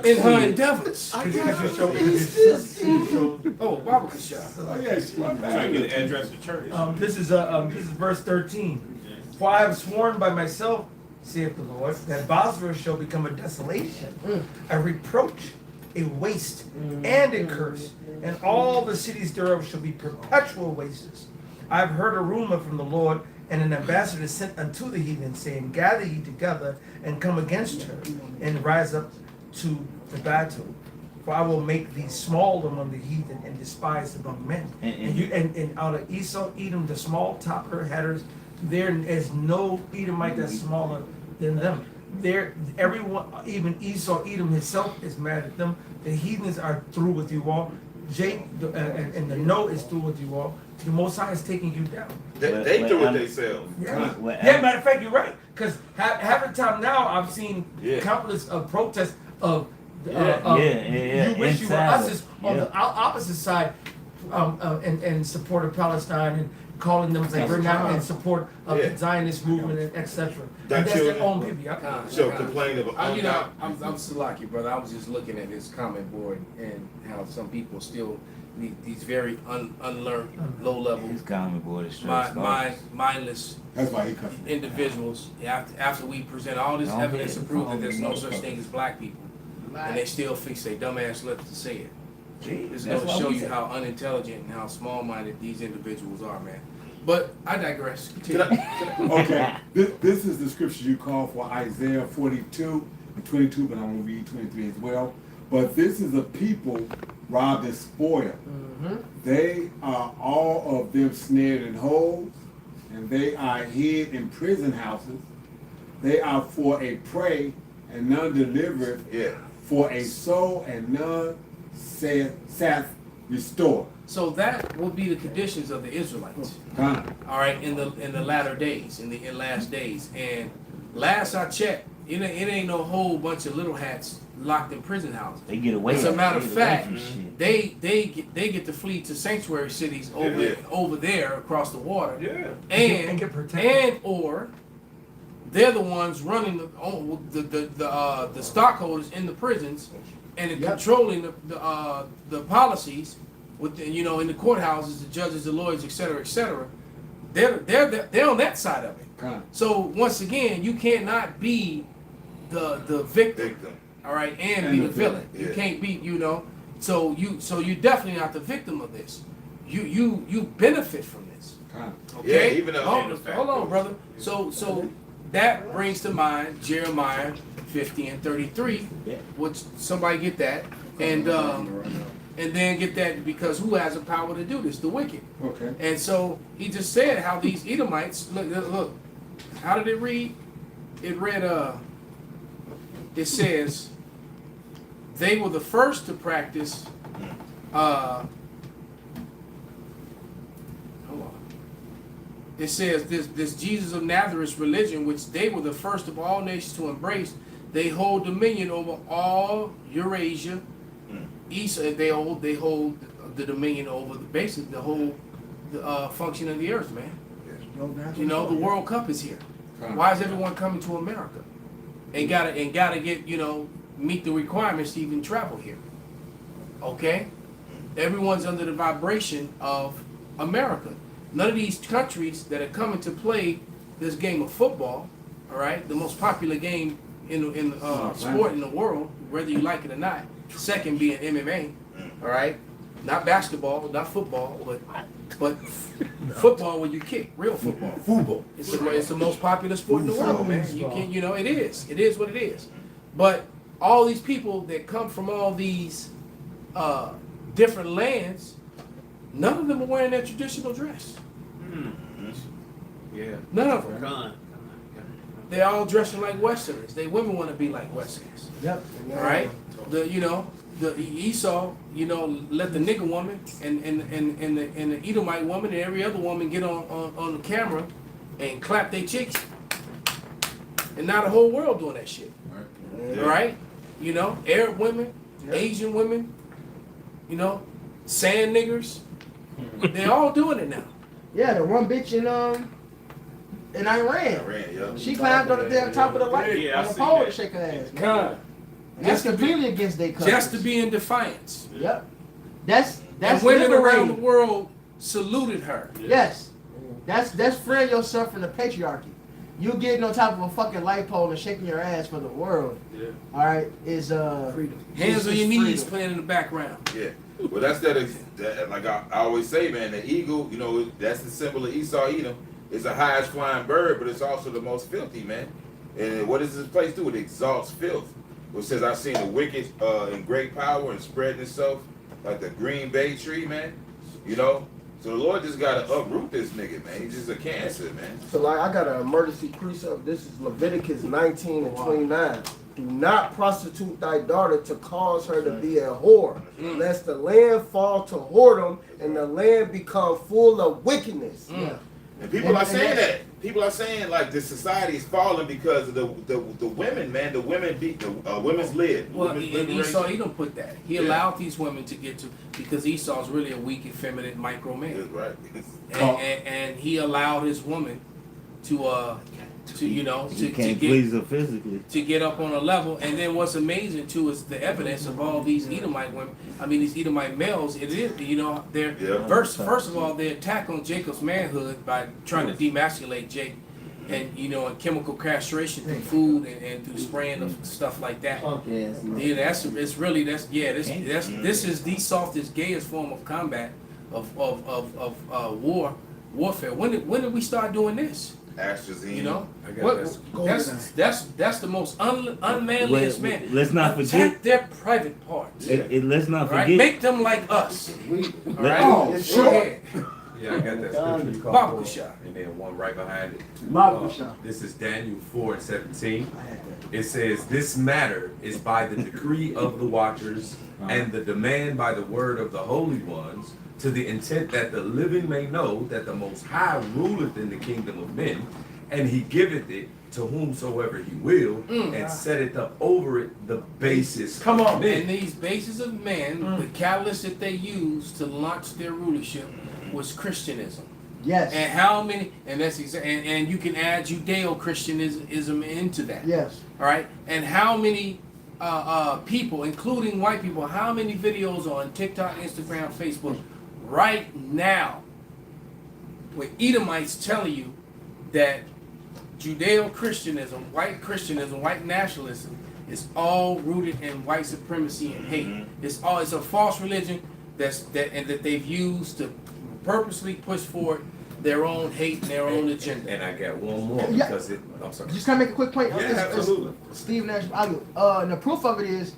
in her endeavors. Oh, Baba Kasha. Oh, yeah, she went back. Trying to get an address to church. This is verse 13. For I have sworn by myself, saith the Lord, that Bosra shall become a desolation, a reproach, a waste, and a curse, and all the cities thereof shall be perpetual wastes. I have heard a rumor from the Lord, and an ambassador sent unto the heathen, saying, gather ye together and come against her, and rise up to the battle. For I will make thee small among the heathen and despised among men. And out of Esau, Edom, the small topper headers, there is no Edomite that's smaller than them. There, everyone, even Esau, Edom himself is mad at them. The heathens are through with you all. And the no is through with you all. The Most High is taking you down. They do it themselves. Yeah, matter of fact, you're right. Because half the time now, I've seen countless protests of you wish you were us on the opposite side in support of Palestine and calling them like we're now in support of the Zionist movement and etc. And that's their own people. So complain about. I'm Salaki, brother. I was just looking at his comment board and how some people still these very unlearned, low level, His comment board is straight. mindless That's why he comes. individuals. After we present all this evidence to prove that there's no such thing as black people, and they still fix their dumbass lips to say it. It's going to show you how unintelligent and how small-minded these individuals are, man. But I digress. Okay, this is the scripture you call for Isaiah 42 and 22, but I'm going to read 23 as well. But this is a people robbed and spoiled. They are all of them snared in holes, and they are hid in prison houses. They are for a prey, and none delivered. For a soul, and none saith restore. So that will be the conditions of the Israelites. All right, in the latter days, in last days. And last I checked, it ain't no whole bunch of little hats locked in prison houses. They get away. As a matter of fact, they get to flee to sanctuary cities over there across the water. And get protected. or they're the ones running the stockholders in the prisons and controlling the policies with in the courthouses, the judges, the lawyers, et cetera, et cetera. They're on that side of it. So once again, you cannot be the victim. All right, and be the villain. You can't be, So you're definitely not the victim of this. You benefit from this. Okay. Yeah, even though hold on, brother. So that brings to mind Jeremiah 50 and 33. Which somebody get that and then get that because who has the power to do this? The wicked. Okay. And so he just said how these Edomites look. How did it read? It read it says they were the first to practice. Hold on. It says this Jesus of Nazareth religion, which they were the first of all nations to embrace. They hold dominion over all Eurasia. East, they hold the dominion over basically the whole function of the earth, man. You know, the World Cup is here. Why is everyone coming to America? And gotta get, you know, meet the requirements to even travel here. Okay? Everyone's under the vibration of America. None of these countries that are coming to play this game of football, all right, the most popular game in sport in the world, whether you like it or not. Second being MMA, all right, not basketball, not football, but football when you kick, real football. Football. It's the most popular sport in the world, man. You can't, you know, it is what it is. But all these people that come from all these different lands, none of them are wearing their traditional dress. Yeah. None of them. They're all dressing like Westerners. They women want to be like Westerners. Yep. All right. The Esau, you know, let the nigger woman and the Edomite woman and every other woman get on the camera and clap their cheeks, and now the whole world doing that shit. Yeah. Right? You know, Arab women, Asian women, you know, sand niggers. They're all doing it now. Yeah, the one bitch in Iran. Yeah. She climbed on the damn top of the light Yeah, I on the see pole that. to shake her ass. Man. God. That's completely against their culture. Just to be in defiance. Yep. That's And women around the liberating. world saluted her. Yes. That's freeing yourself from the patriarchy. You getting on top of a fucking light pole and shaking your ass for the world. Yeah. All right, is Freedom. Hands on your is knees freedom. playing in the background. Yeah. Well, that's that like I always say, man, the eagle, you know, that's the symbol of Esau Edom. It's the highest flying bird, but it's also the most filthy, man. And what does this place do? It exalts filth. It says, I've seen the wicked in great power and spreading itself like the green bay tree, man. You know? So the Lord just got to uproot this nigga, man. He's just a cancer, man. So like I got an emergency precept. This is Leviticus 19 and 29. Do not prostitute thy daughter to cause her to be a whore, lest the land fall to whoredom and the land become full of wickedness. Yeah. And people are saying that. People are saying like the society is falling because of the women, man. The women beat the women's lid. Well, Women's and Esau, liberation. he don't put that. He Yeah. allowed these women to get to, because Esau's really a weak, effeminate micro man. That's right. And he allowed his woman to you know, You to can't get please her physically. to get up on a level. And then what's amazing too is the evidence of all these Edomite women. I mean, these Edomite males. It is, you know, they're Yeah. first of all, they attack on Jacob's manhood by trying to demasculate Jake, and you know, and chemical castration through food and through spraying of stuff like that. Yes. Yeah, this is the softest, gayest form of combat of warfare. When did we start doing this? Astrazine. You know, I got what, that's the most unmanliest Wait, man. let's not forget- Attack their private parts. Let's not Right? forget. Make them like us. All right. Oh, Go sure. ahead. Yeah, I got that scripture you called Bakusha. and then one right behind it. Bakusha. This is Daniel 4:17. It says, "This matter is by the decree of the watchers and the demand by the word of the holy ones, to the intent that the living may know that the Most High ruleth in the kingdom of men, and he giveth it to whomsoever he will, and setteth up over it the basis Come of on, men." and these bases of men, the catalyst that they used to launch their rulership was Christianism. Yes. And how many? And that's and you can add Judeo-Christianism into that. Yes. All right. And how many people, including white people, how many videos on TikTok, Instagram, Facebook, right now, where Edomites telling you that Judeo-Christianism, white nationalism is all rooted in white supremacy and hate. It's a false religion that they've used to purposely push forward their own hate and their own agenda. And I got one more Yeah. because I'm sorry. Just kind of make a quick point. Yeah, It's absolutely. Steve Nash. And the proof of it is,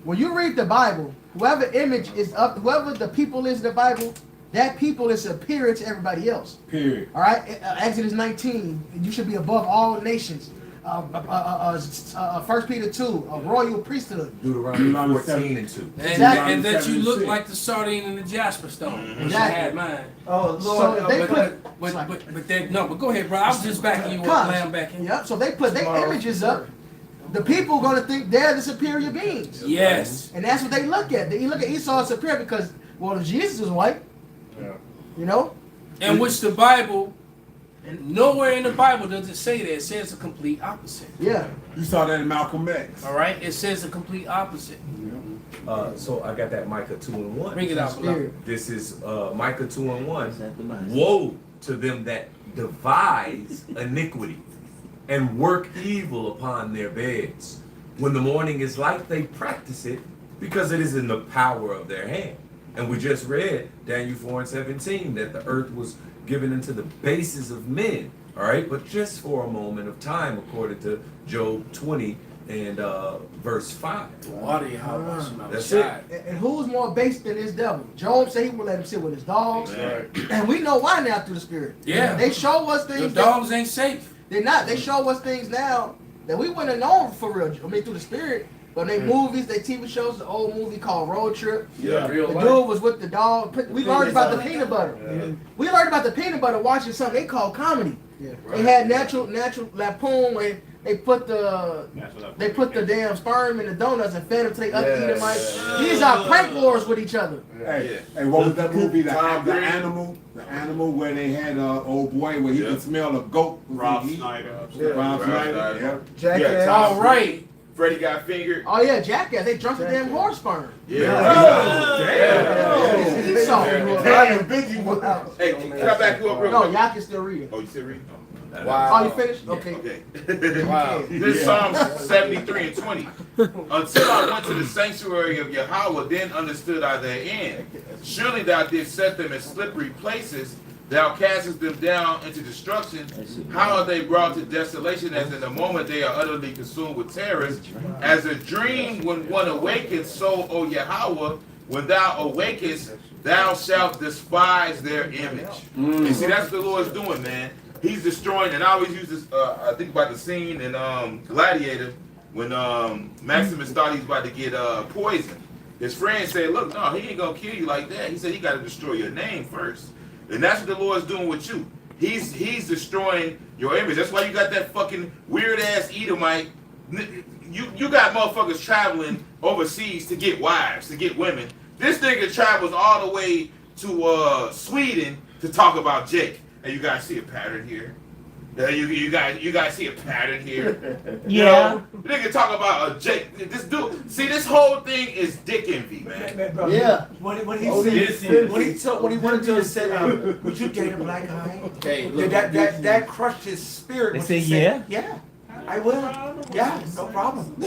when you read the Bible, whoever image is up, whoever the people is in the Bible, that people is superior to everybody else. Period. All right. Exodus 19. You should be above all nations. First Peter 2, a royal priesthood. Deuteronomy 14 and 2. And that you look like the sardine in the jasper stone. Which I Exactly. had mine. Oh, So Lord. if they But go ahead, bro. I was just backing you up, laying back in. Yep. So they put their images up. The people gonna think they're the superior beings. Yes. And that's what they look at. They look at Esau as superior because, well, Jesus is white. Yeah. You know? And which the Bible, nowhere in the Bible does it say that. It says the complete opposite. Yeah. You saw that in Malcolm X. All right? It says the complete opposite. So I got that Micah 2 and 1. Bring it out, beloved. This is Micah 2 and 1. Woe to them that devise iniquity and work evil upon their beds. When the morning is light, they practice it because it is in the power of their hand. And we just read Daniel 4 and 17 that the earth was given into the bases of men. All right, but just for a moment of time, according to Job 20 and verse 5. That's it. And who's more base than this devil? Job said he would let him sit with his dogs. Right. And we know why now through the Spirit. Yeah. They show us things. The dogs ain't safe. They're not. They show us things now that we wouldn't have known for real. I mean, through the Spirit. But they movies, they TV shows, the old movie called Road Trip. Yeah. The dude was with the dog. We learned about the peanut butter. Yeah. We learned about the peanut butter watching something they call comedy. They had natural lampoon and they put the damn sperm in the donuts and fed them to the other Edomites. These are prank wars with each other. Hey, what was that movie? The animal where they had old boy where he could smell a goat. Rob Schneider. Rob Schneider. Yep. Jackass. All right. Freddie got fingered. Oh yeah, Jackass. They drunk the damn horse sperm. Damn. Esau. Hey, can I back you up real No, quick? y'all can still read it. Oh, you still reading? Oh, you finished? Okay. Okay. Wow. This is Psalms 73 and 20. Until I went to the sanctuary of Yahweh, then understood I their end. Surely thou didst set them in slippery places. Thou castest them down into destruction. How are they brought to desolation, as in the moment they are utterly consumed with terrors? As a dream when one awakens, so, O Yahweh, when thou awakest, thou shalt despise their image. And see, that's what the Lord's doing, man. He's destroying, and I always use this, I think about the scene in Gladiator, when Maximus thought he was about to get poisoned. His friend said, look, no, he ain't gonna kill you like that. He said, he gotta destroy your name first. And that's what the Lord's doing with you. He's destroying your image. That's why you got that fucking weird ass Edomite. You got motherfuckers traveling overseas to get wives, to get women. This nigga travels all the way to Sweden to talk about Jake. And you guys see a pattern here. You guys see a pattern here. You know, nigga talk about Jake. This dude. See, this whole thing is dick envy, man. Bro, Yeah. When he when he wanted to say, would you date a black guy? Hey, look, That crushed his spirit. They when say he said, yeah? Yeah, I will. Yeah, no problem.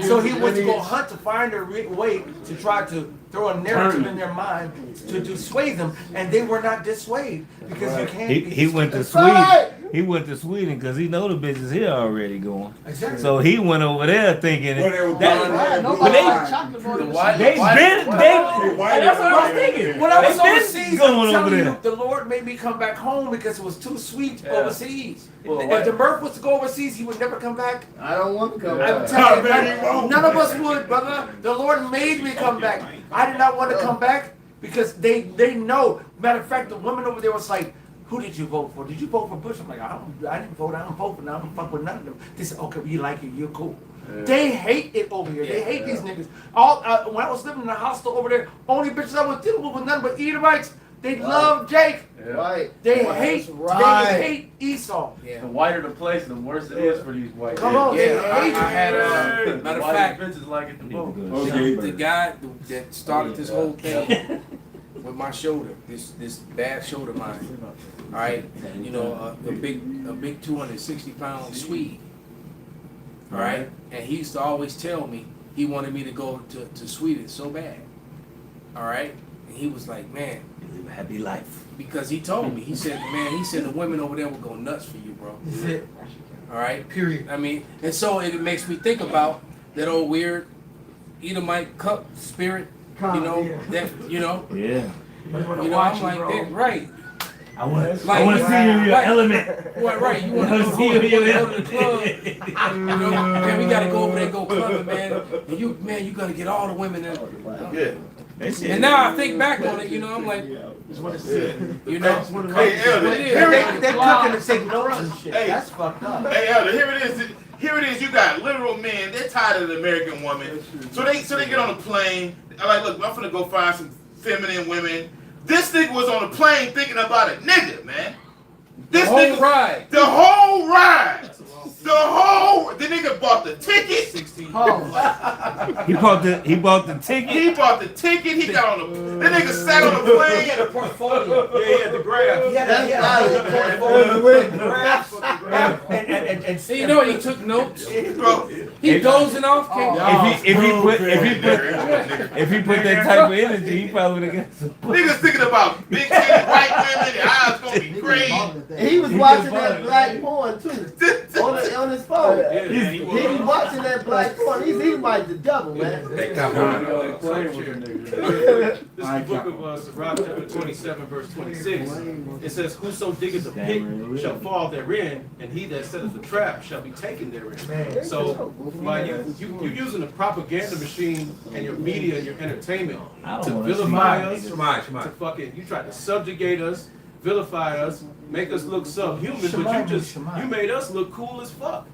So he went to go hunt to find a way to try to throw a narrative in their mind to dissuade them, and they were not dissuaded because you can't. He went to Sweden. He went to Sweden because he know the bitches here already going. Exactly. So he went over there thinking Well, they were that. going Nobody they- likes chocolate more than They been that's what I was thinking. When I was They been overseas, going I'm over telling there. you, the Lord made me come back home because it was too sweet overseas. Well, If the Murph was to go overseas, he would never come back. I don't want to come I'm back. telling you, none of us would, brother. The Lord made me come back. I did not want to come back because they know. Matter of fact, the woman over there was like, "Who did you vote for? Did you vote for Bush?" I'm like, I didn't vote. I don't vote for them. I don't fuck with none of them. They said, "Okay, well, you like it. You're cool." They hate it over here. They hate these niggas. When I was living in the hostel over there, only bitches I was dealing with was none but Edomites. They love Jake. Right. They That's hate. right. They hate Esau. Yeah. The whiter the place, the worse it is for these white. Come on, kids. they hate I had The matter of white fact, bitches like it the most. Okay. the guy that started this whole thing with my shoulder, this bad shoulder of mine. All right, you know, a big 260-pound Swede. All right, and he used to always tell me he wanted me to go to Sweden so bad. All right, and he was like, man, Live a happy life. because he told me, he said, man, he said the women over there will go nuts for you, bro. That's it. All right. Period. I mean, and so it makes me think about that old weird Edomite cup spirit. You know Yeah. that. You know. Yeah. You know. I'm like that, right. I want Like, I want to see you in your like- element. Right. You want to go to the club. You know, man, we gotta go over there and go clubbing, man. And you gotta get all the women in. Yeah. And now I think back on it, you know, I'm like, It's what it's you know, Hey, Elder, what it is. here it is. They cooking and taking notes and shit. Hey. That's fucked up. Hey, Elder, here it is. Here it is. You got literal men. They're tired of the American woman. So they get on a plane. I'm like, look, I'm finna go find some feminine women. This nigga was on the plane thinking about a nigga, man. This The whole nigga, ride. The whole ride. The nigga bought the ticket. 16. He bought the ticket. He bought the ticket. He got on the. That nigga sat on the plane. He had a portfolio. Yeah, he had the graph. He had a portfolio with graphs. And See, you know, he took notes. Bro, He dozing off. If he put that type of energy, he probably would have got some. niggas thinking about big titty white women. The eyes gonna be great. He was watching that black porn too. On his phone. Yeah, man, He was watching that black porn. He's like the devil, man. They got one. This is the book of Sirach, chapter 27, verse 26. It says, whoso diggeth a pit shall fall therein, and he that setteth a trap shall be taken therein. So, while you using the propaganda machine and your media and your entertainment to vilify us, to fucking, you tried to subjugate us, vilify us, make us look subhuman, but you made us look cool as fuck.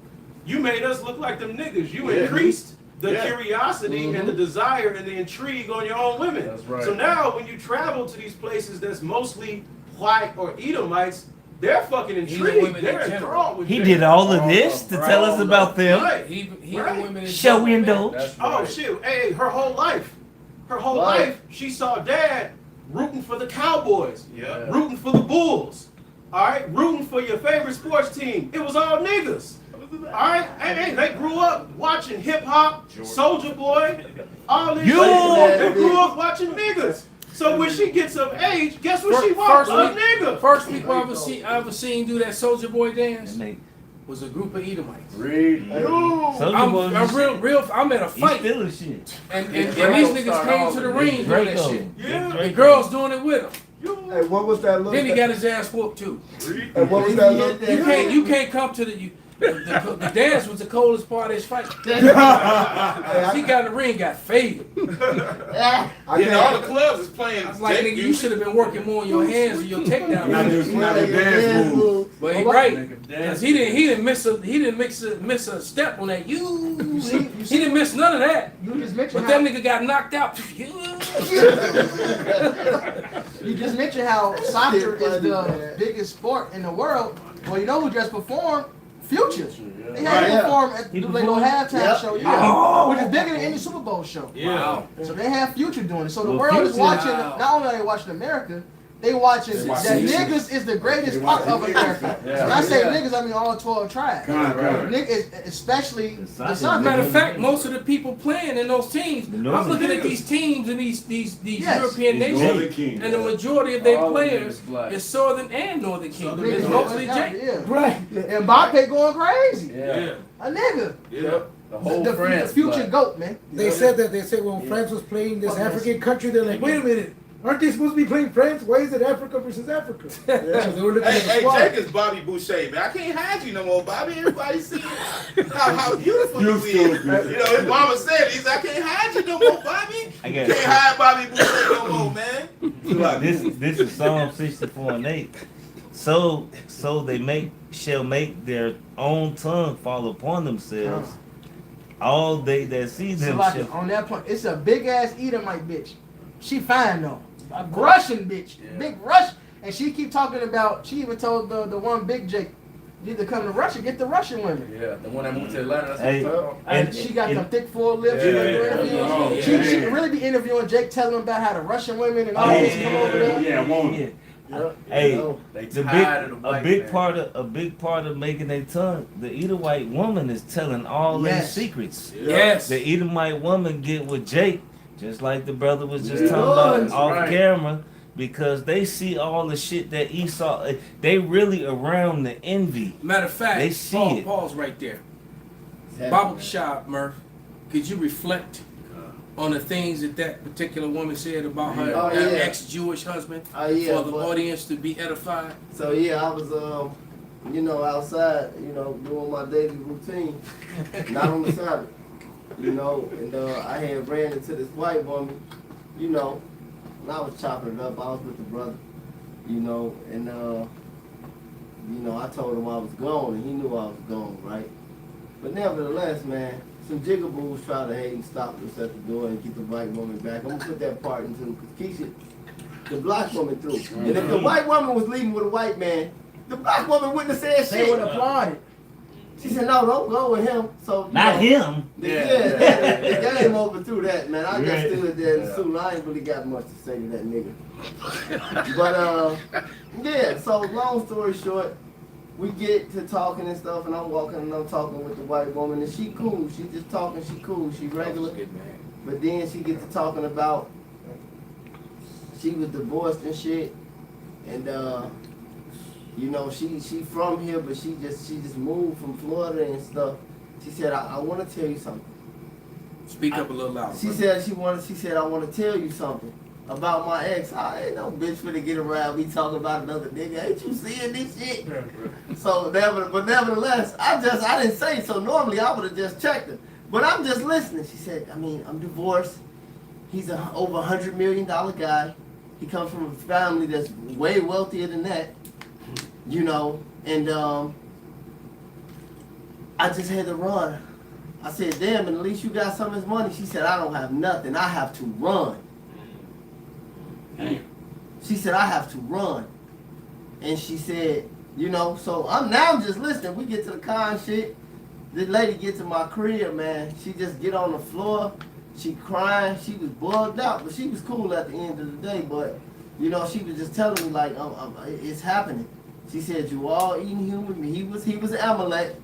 You made us look like them niggas. You increased the curiosity and the desire and the intrigue on your own women. That's right. So now when you travel to these places that's mostly white or Edomites, they're fucking intrigued. women They're in general. enthralled with He that. did all of this to tell us about them. Right. He Right. the women in Shall we general, man. indulge? That's Oh right. shit! Hey, her whole life, Right. life, she saw dad rooting for the Cowboys, Yeah. rooting for the Bulls, all right, rooting for your favorite sports team. It was all niggas. All right, hey, they grew up watching hip hop, Soldier Boy, all this. You- shit. They grew up watching niggas. So when she gets of age, guess what she wants? A nigga. First people I ever seen do that Soldier Boy dance And they, was a group of Edomites. Read. I'm real. I'm at a he fight, stealing shit. and these niggas came to the ring doing that Draco. shit. Yeah. The girls doing it with him. Hey, what was that look? Then he got his ass whooped too. And what was that look? You can't come to the dance was the coldest part of his fight. He got in the ring, got faded. I All the can't. clubs is playing. I was like, nigga, you should have been working more on your hands and your takedown. Not the dance move. But he right, cause he didn't miss a step on that. He didn't miss none of that. You just mentioned But how, that nigga got knocked out. you just mentioned how soccer is the biggest sport in the world. Well, you know who just performed? Future. They had him perform at the little halftime show, which is bigger than any Super Bowl show. Yeah. So they have Future doing it. So the Well, world is Future- watching. Not only are they watching America, they watching that niggas is the greatest part of America. When I say niggas, I mean all 12 tribes. Niggas, especially the As a Southern. matter of fact, most of the people playing in those teams, I'm looking at these teams and these Yes. European Northern nations, Kings. and the majority of their All of them players is black. is Southern and Northern Kingdom. Niggas It's mostly Jake. Yeah. Right. And Mbappe going crazy. Yeah. A nigga. Yeah. The whole The France. future black. GOAT, man. They said when France was playing this African country, they're like, wait a minute, aren't they supposed to be playing France? Why is it Africa versus Africa? So they were looking at the Hey, squad. Jake is Bobby Boucher, man. I can't hide you no more, Bobby. Everybody see how beautiful you is. You know, his mama said, he said, I can't hide you no more, Bobby. I You got can't hide Bobby Boucher no more, man. This is Psalm 64:8. So they shall make their own tongue fall upon themselves. All they that see So them like, shall. on that point, it's a big ass Edomite bitch. She fine though. A Russian bitch. Big Russian. And she keep talking about, she even told the one big Jake, you need to come to Russia, get the Russian women. Yeah, the one that moved to Atlanta. That's Hey, what I'm talking about. And she got them thick full lips. Yeah. She can really be interviewing Jake, telling him about how the Russian women and all this come over there. Yeah. Hey, They the tired of the a white big man. part of making their tongue. The Edomite woman is telling all their Yes. secrets. Yes. The Edomite woman get with Jake, just like the brother was just Yeah. talking about That's off right. camera, because they see all the shit that Esau. They really around the envy. Matter of fact, They see it. pause right there. Baba Kashab, Murph, could you reflect on the things that particular woman said about her, Oh, her yeah. ex-Jewish husband Yeah, for the but- audience to be edified? So yeah, I was outside, doing my daily routine, not on the Sabbath, and I had ran into this white woman, and I was chopping it up. I was with the brother, and I told him I was gone, and he knew I was gone, right? But nevertheless, man, some jigaboos tried to hate and stop us at the door and get the white woman back. I'm gonna put that part into because Keisha, the black woman through. And if the white woman was leaving with a white man, the black woman wouldn't have said shit. They would have applauded. She said, "No, don't go with him." So Not him. The game over through that, man. I just stood there and Sue. I ain't really got much to say to that nigga. But yeah. So long story short, we get to talking and stuff, and I'm walking and I'm talking with the white woman, and she cool. She just talking. She cool. She regular. But then she gets to talking about she was divorced and shit, and she from here, but she just moved from Florida and stuff. She said, I want to tell you something. Speak up a little louder. She said, I want to tell you something about my ex. I ain't no bitch finna get around me talking about another nigga. Ain't you seeing this shit? So, but nevertheless, I didn't say so. Normally, I would have just checked her. But I'm just listening. She said, I'm divorced. He's over $100 million guy. He comes from a family that's way wealthier than that. And I just had to run. I said, damn, and at least you got some of his money. She said, I don't have nothing. I have to run. She said, I have to run. And she said, so I'm just listening. We get to the con shit. This lady gets to my crib, man. She just get on the floor. She crying. She was bugged out, but she was cool at the end of the day. But, she was just telling me, like, it's happening. She said, you all eating human meat. He was an Amalek.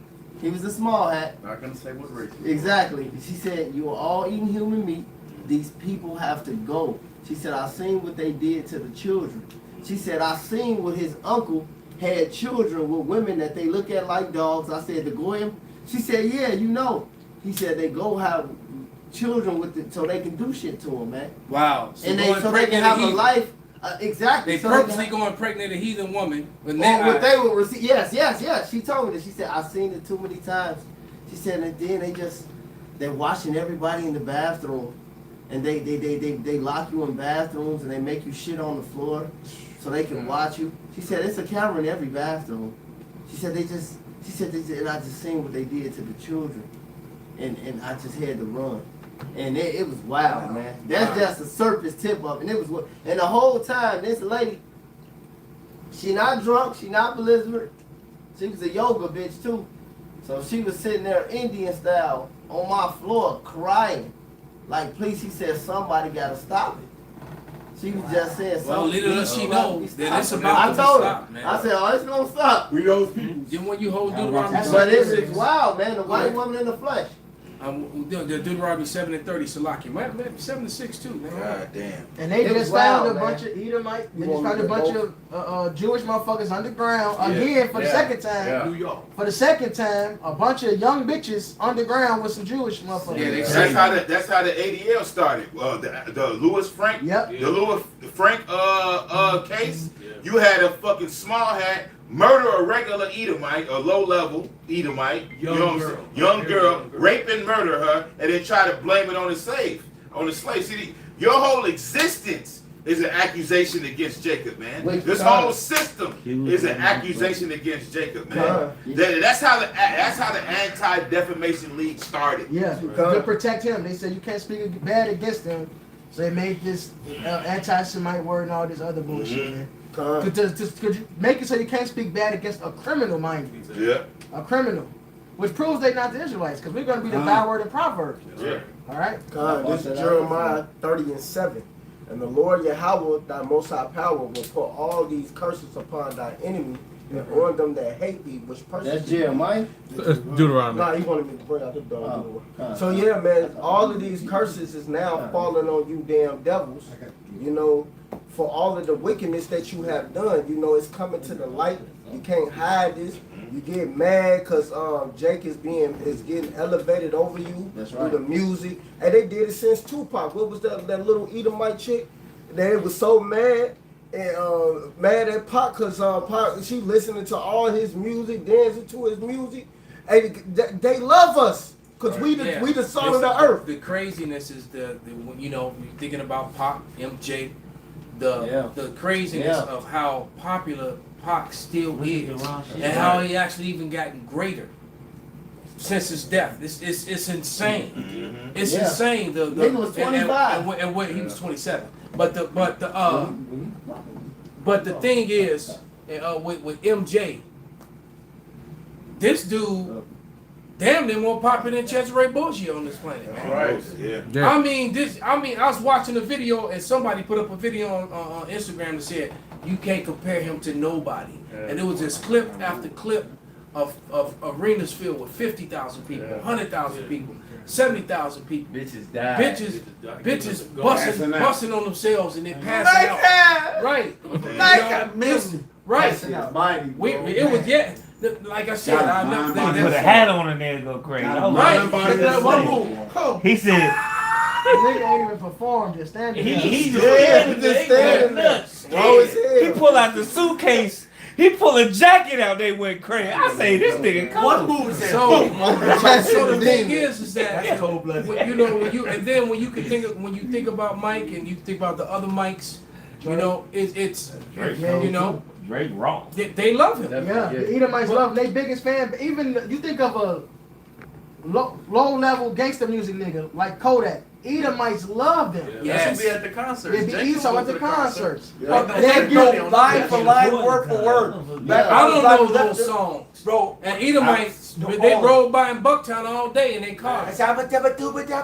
He was a small hat. Not gonna say what race. Exactly. She said, you are all eating human meat. These people have to go. She said, I seen what they did to the children. She said, I seen what his uncle had children with women that they look at like dogs. I said, the Goyim? She said, yeah, He said, they go have children with it so they can do shit to them, man. Wow. So they can have a life. Exactly. They purposely go and pregnant a heathen woman. What they would receive. Yes. She told me that. She said, I've seen it too many times. She said, and then they're watching everybody in the bathroom. And they lock you in bathrooms and they make you shit on the floor so they can watch you. She said, it's a camera in every bathroom. She said, and I just seen what they did to the children. And I just had to run. And it was wild, man. That's just the surface tip of it. And the whole time, this lady, she not drunk, she not belligerent. She was a yoga bitch too. So she was sitting there Indian style on my floor crying. Like, please, she said, somebody gotta stop it. She was just saying, well, little does she know that it's about I to told stop, her. man. I said, oh, it's gonna stop. We those people. Then when you hold Deuteronomy But it's wild, man. The white woman in the flesh. the Deuteronomy 7:30, Salaki. Might 7-6 too, man. God damn. And they It just was wild, found a man. bunch of Edomite. They You just want found me a to bunch vote? of Jewish motherfuckers underground again for the second time. Yeah. New York. For the second time, a bunch of young bitches underground with some Jewish motherfuckers. Yeah, they That's how the ADL started. The Louis Frank. Yep. The Louis Frank case. You had a fucking small hat murder a regular Edomite, a low level Edomite, young girl, rape and murder her, and then try to blame it on the slave. See, your whole existence is an accusation against Jacob, man. This whole system is an accusation against Jacob, man. That's how the Anti-Defamation League started. Yeah, to protect him. They said you can't speak bad against him, so they made this anti-Semite word and all this other bullshit, man. Could you make it so you can't speak bad against a criminal, mind you? Yeah. A criminal. Which proves they're not the Israelites, because we're going to be the byword in Proverbs. Yeah. All right? This is Jeremiah 30:7. And the Lord Yahweh, thy most high power, will put all these curses upon thy enemy and on them that hate thee, which persecute. That's Jeremiah? Deuteronomy. Nah, he wanted me to bring out the dog. So yeah, man, all of these curses is now falling on you damn devils. For all of the wickedness that you have done, it's coming to the light You can't hide this. You get mad because Jake is getting elevated over you through the music. And they did it since Tupac. What was that little Edomite chick? They was so mad and mad at Pac because Pac, she listening to all his music, dancing to his music. And they love us because we the salt of the earth. The craziness is the you know, you're thinking about Pac, MJ, the craziness of how popular Pac still is, and how he actually even gotten greater since his death. It's insane. It's insane. The nigga was 25, and what he was 27. But the thing is, with MJ, this dude damn near more popular than Cesare Borgia on this planet, man. Right. Yeah. I mean, I was watching a video and somebody put up a video on Instagram that said you can't compare him to nobody, and it was just clip after clip of arenas filled with 50,000 people, 100,000 people, 70,000 people. Bitches die. Bitches busting on themselves and then passing out. Right. Right. It was like I said, I never put a hat on and then go crazy. He said. The nigga ain't even performed, just standing there. He just standing there. He pull out the suitcase. He pull a jacket out. They went crazy. I say this nigga cold. What move is that? So the thing is that that's cold blooded. You know, when you think about Mike and you think about the other Mikes, you know, it's you know. Drake raw. They love him. Yeah, the Edomites love him. They biggest fan. Even you think of a low level gangster music nigga like Kodak. Edomites love them. Yes. That's be at the concerts. They be Esau at the concerts. They do line for line, word for word. I don't know those songs, bro. And Edomites, they roll by in Bucktown all day in their cars.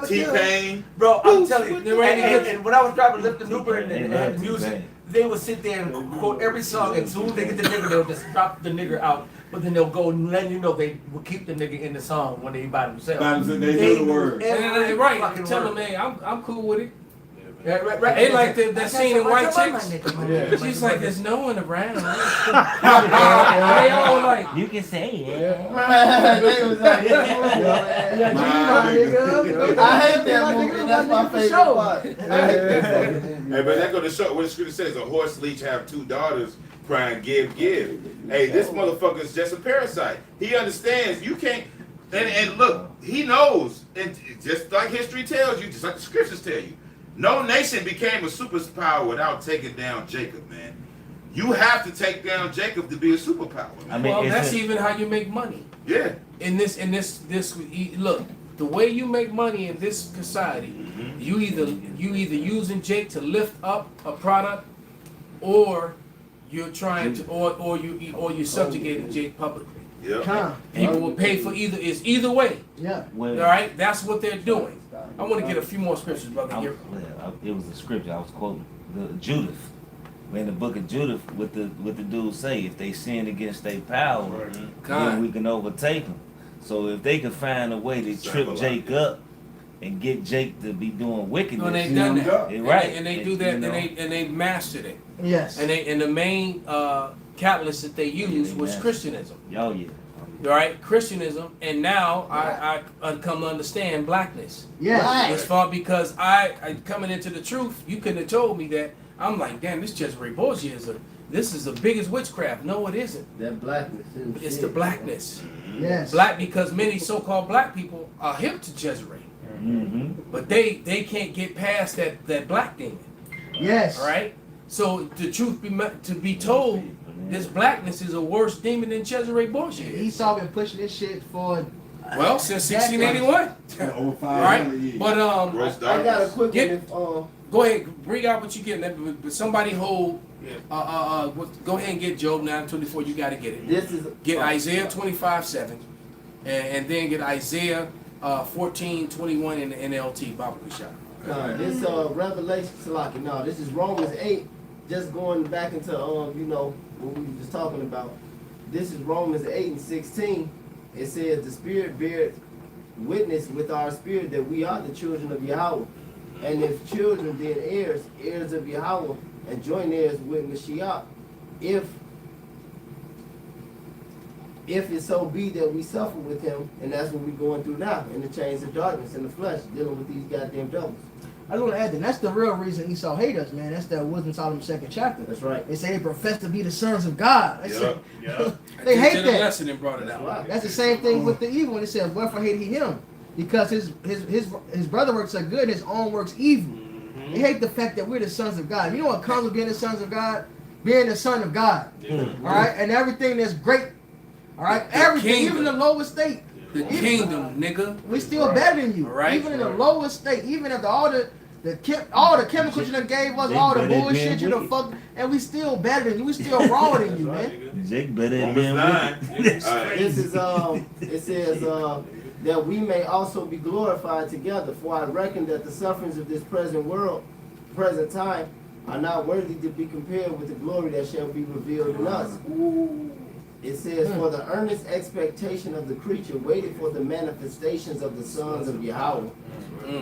T-Pain. Bro, I'm telling you. And when I was driving Lipton Uber and music, they would sit there and quote every song, and as soon as they get the nigga, they'll just drop the nigger out. But then they'll go and let you know they will keep the nigga in the song when they by themselves. They know the word. Right. Tell them, hey, I'm cool with it. Yeah, right. They like that scene in White Chicks. She's like, there's no one around. They all like, you can say it. I hate that movie. That's my favorite part. Hey, but that go to show what the scripture says: a horse leech have two daughters, crying, give. Hey, this motherfucker is just a parasite. He understands you can't. And look, he knows, and just like history tells you, just like the scriptures tell you, no nation became a superpower without taking down Jacob, man. You have to take down Jacob to be a superpower. Man. I mean, well, that's even how you make money. Yeah. In this, look, the way you make money in this society, you either using Jake to lift up a product, or you're trying to, or you subjugating Jake publicly. Yeah. People will pay for either way. Yeah. All right. That's what they're doing. I want to get a few more scriptures, brother. It was a scripture I was quoting. Judith. In the book of Judith, what the dude say, if they sin against their power, then we can overtake them. So if they can find a way to trip Jake up and get Jake to be doing wickedness, no, they done that, right? And they do that, and they mastered it. Yes. And the main catalyst that they used was Christianism. Oh yeah. All right, Christianism, and now I come to understand blackness. Yeah. It's far because I coming into the truth. You couldn't have told me that. I'm like, damn, this Cesare Borgia this is the biggest witchcraft. No, it isn't. That blackness. It's the blackness. Yes. Black, because many so-called black people are hip to Cesare, but they can't get past that black demon. Yes. All right. So the truth be told, this blackness is a worse demon than Cesare Borgia. Esau been pushing this shit for since 1681. Over 500 right? years. But I got a quick one. Go ahead, bring out what you get. But somebody hold. Go ahead and get Job 9:24. You got to get it. Get Isaiah 25:7, and then get Isaiah 14:21 in the NLT Bible shop. This Revelation Salaki. No, this is Romans 8. Just going back into what we were just talking about. This is Romans 8:16. It says the Spirit bears witness with our spirit that we are the children of Yahweh. And if children, then heirs of Yahweh, and joint heirs with Mashiach, if if it so be that we suffer with him, and that's what we're going through now, in the chains of darkness, in the flesh, dealing with these goddamn devils. I just want to add that that's the real reason Esau hate us, man. That's that Wisdom Solomon 2nd chapter. That's right. They say they profess to be the sons of God. They say- I they just hate did a that. lesson and brought it out. Right. That's the same thing with the evil. And it says, wherefore hated he him? Because his brother works are good, his own works evil. They hate the fact that we're the sons of God. You know what comes with being the sons of God? Being the son of God. All right? And everything that's great. All right? Everything, kingdom. even the lowest state. The kingdom, nigga. We still better than you. All right. Even in the lowest state, even after all the chemicals you done gave us, all the better than bullshit you done wicked. fucked, and we still better than you. We still rawer than you, man. Jake better than Romans being 9. wicked. This is it says that we may also be glorified together. For I reckon that the sufferings of this present time, are not worthy to be compared with the glory that shall be revealed in us. It says, for the earnest expectation of the creature waited for the manifestations of the sons of Yahweh.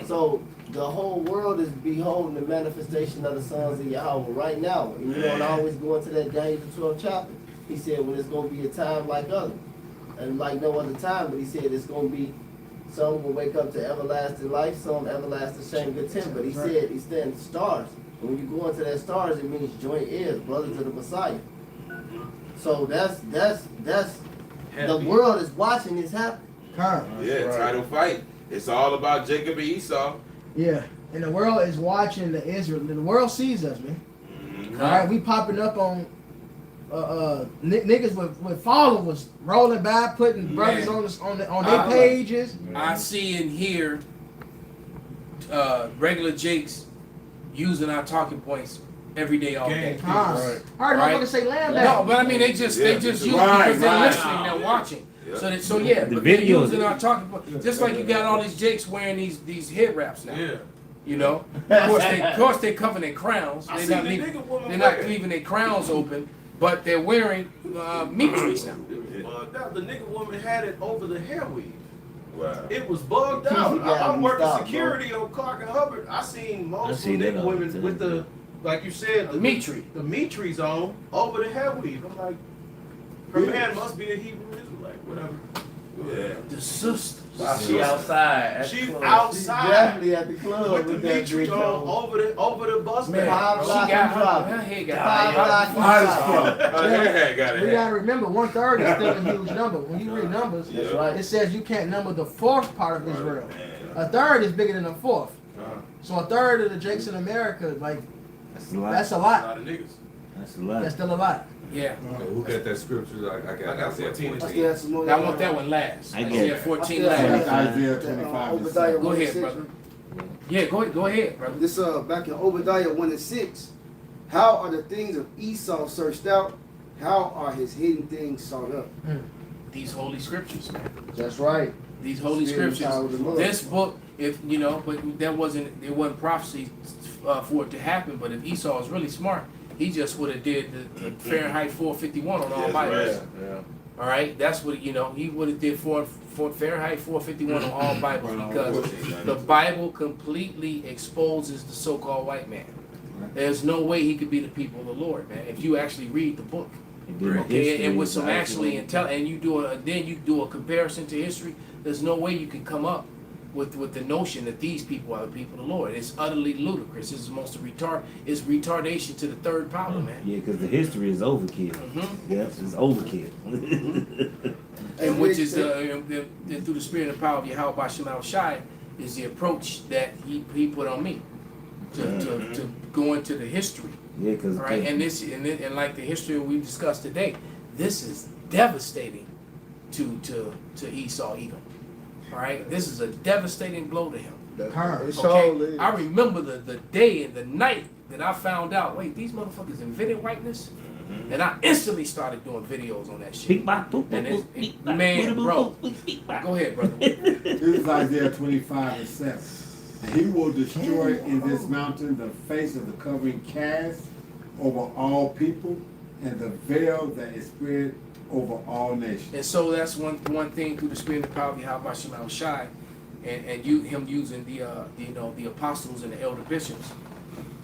So the whole world is beholding the manifestation of the sons of Yahweh right now. And you don't always go into that Daniel 12 chapter. He said, well, it's going to be a time like other, and like no other time, but he said it's going to be, some will wake up to everlasting life, some everlasting shame contempt. But he said, he said stars. And when you go into that stars, it means joint heirs, brothers of the Messiah. So that's the world is watching this happen. Yeah, title fight. It's all about Jacob and Esau. Yeah. And the world is watching the Israel. The world sees us, man. All right, we popping up on niggas with followers rolling by, putting brothers on their pages. I see and hear regular Jakes using our talking points every day, all day. I heard motherfuckers say lamb back. No, but I mean they just use it because they're listening, they're watching. So yeah, The but they're videos. using our talking points. Just like you got all these Jakes wearing these head wraps now. Yeah. You know, of course they cover their crowns. I They're see not the leaving, nigga woman they're not wear it. leaving their crowns open, but they're wearing meat trees now. The nigga woman had it over the hair weave. Wow. It was bugged out. Yeah, I'm working stop, security on Clark and Hubbard. I seen most see that nigga all the women time. with the, like you said, the meat tree. The meat trees on over the hair weave. I'm like, her man must be a Hebrew Israelite, whatever. Yeah. The sisters. She outside. She's She's outside definitely at the club with the with that meat tree bitch on on. over the bus Man, bag. she bro. got Five her head got Five high. Got We it. gotta remember 1/3 is still a huge number. When you read numbers, That's right. it says you can't number the fourth part of Israel. A third is bigger than a fourth. So a third of the Jakes in America, like That's a lot. that's a A lot. lot of niggas. That's a lot. That's still a lot. Yeah. Who got that scripture? I got Isaiah 14. 14. I want that one last. I get Isaiah it. 14 Isaiah last. 25 and Obadiah 7. Go ahead, 1:6. brother. Yeah, go ahead, brother. This back in Obadiah 1:6. How are the things of Esau searched out? How are his hidden things sought up? These holy scriptures, man. That's right. These holy Spirit scriptures. power of the Lord. This book, if you know, but it wasn't prophecy for it to happen. But if Esau was really smart, he just would have did the Fahrenheit 451 on all Yes, Bibles. right. All right, that's what he would have did for Fahrenheit 451 on all Bibles because the Bible completely exposes the so-called white man. There's no way he could be the people of the Lord, man. If you actually read the book, okay, and with some actually and you do a comparison to history, there's no way you can come up with the notion that these people are the people of the Lord. It's utterly ludicrous. It's it's retardation to the third power, man. Yeah, because the history is overkill. Yes, it's overkill. And which is through the spirit and power of Yahweh Bashem Shai is the approach that he put on me to go into the history. Yeah, because Right, and like the history we discussed today, this is devastating to Esau Edom. All right, this is a devastating blow to him. Okay, I remember the day and the night that I found out. Wait, these motherfuckers invented whiteness, and I instantly started doing videos on that shit. And man, bro, go ahead, brother. This is Isaiah 25 and 7. He will destroy in this mountain the face of the covering cast over all people, and the veil that is spread over all nations. And so that's one thing through the spirit and power of Yahweh Shema Shai, and him using the apostles and the elder bishops,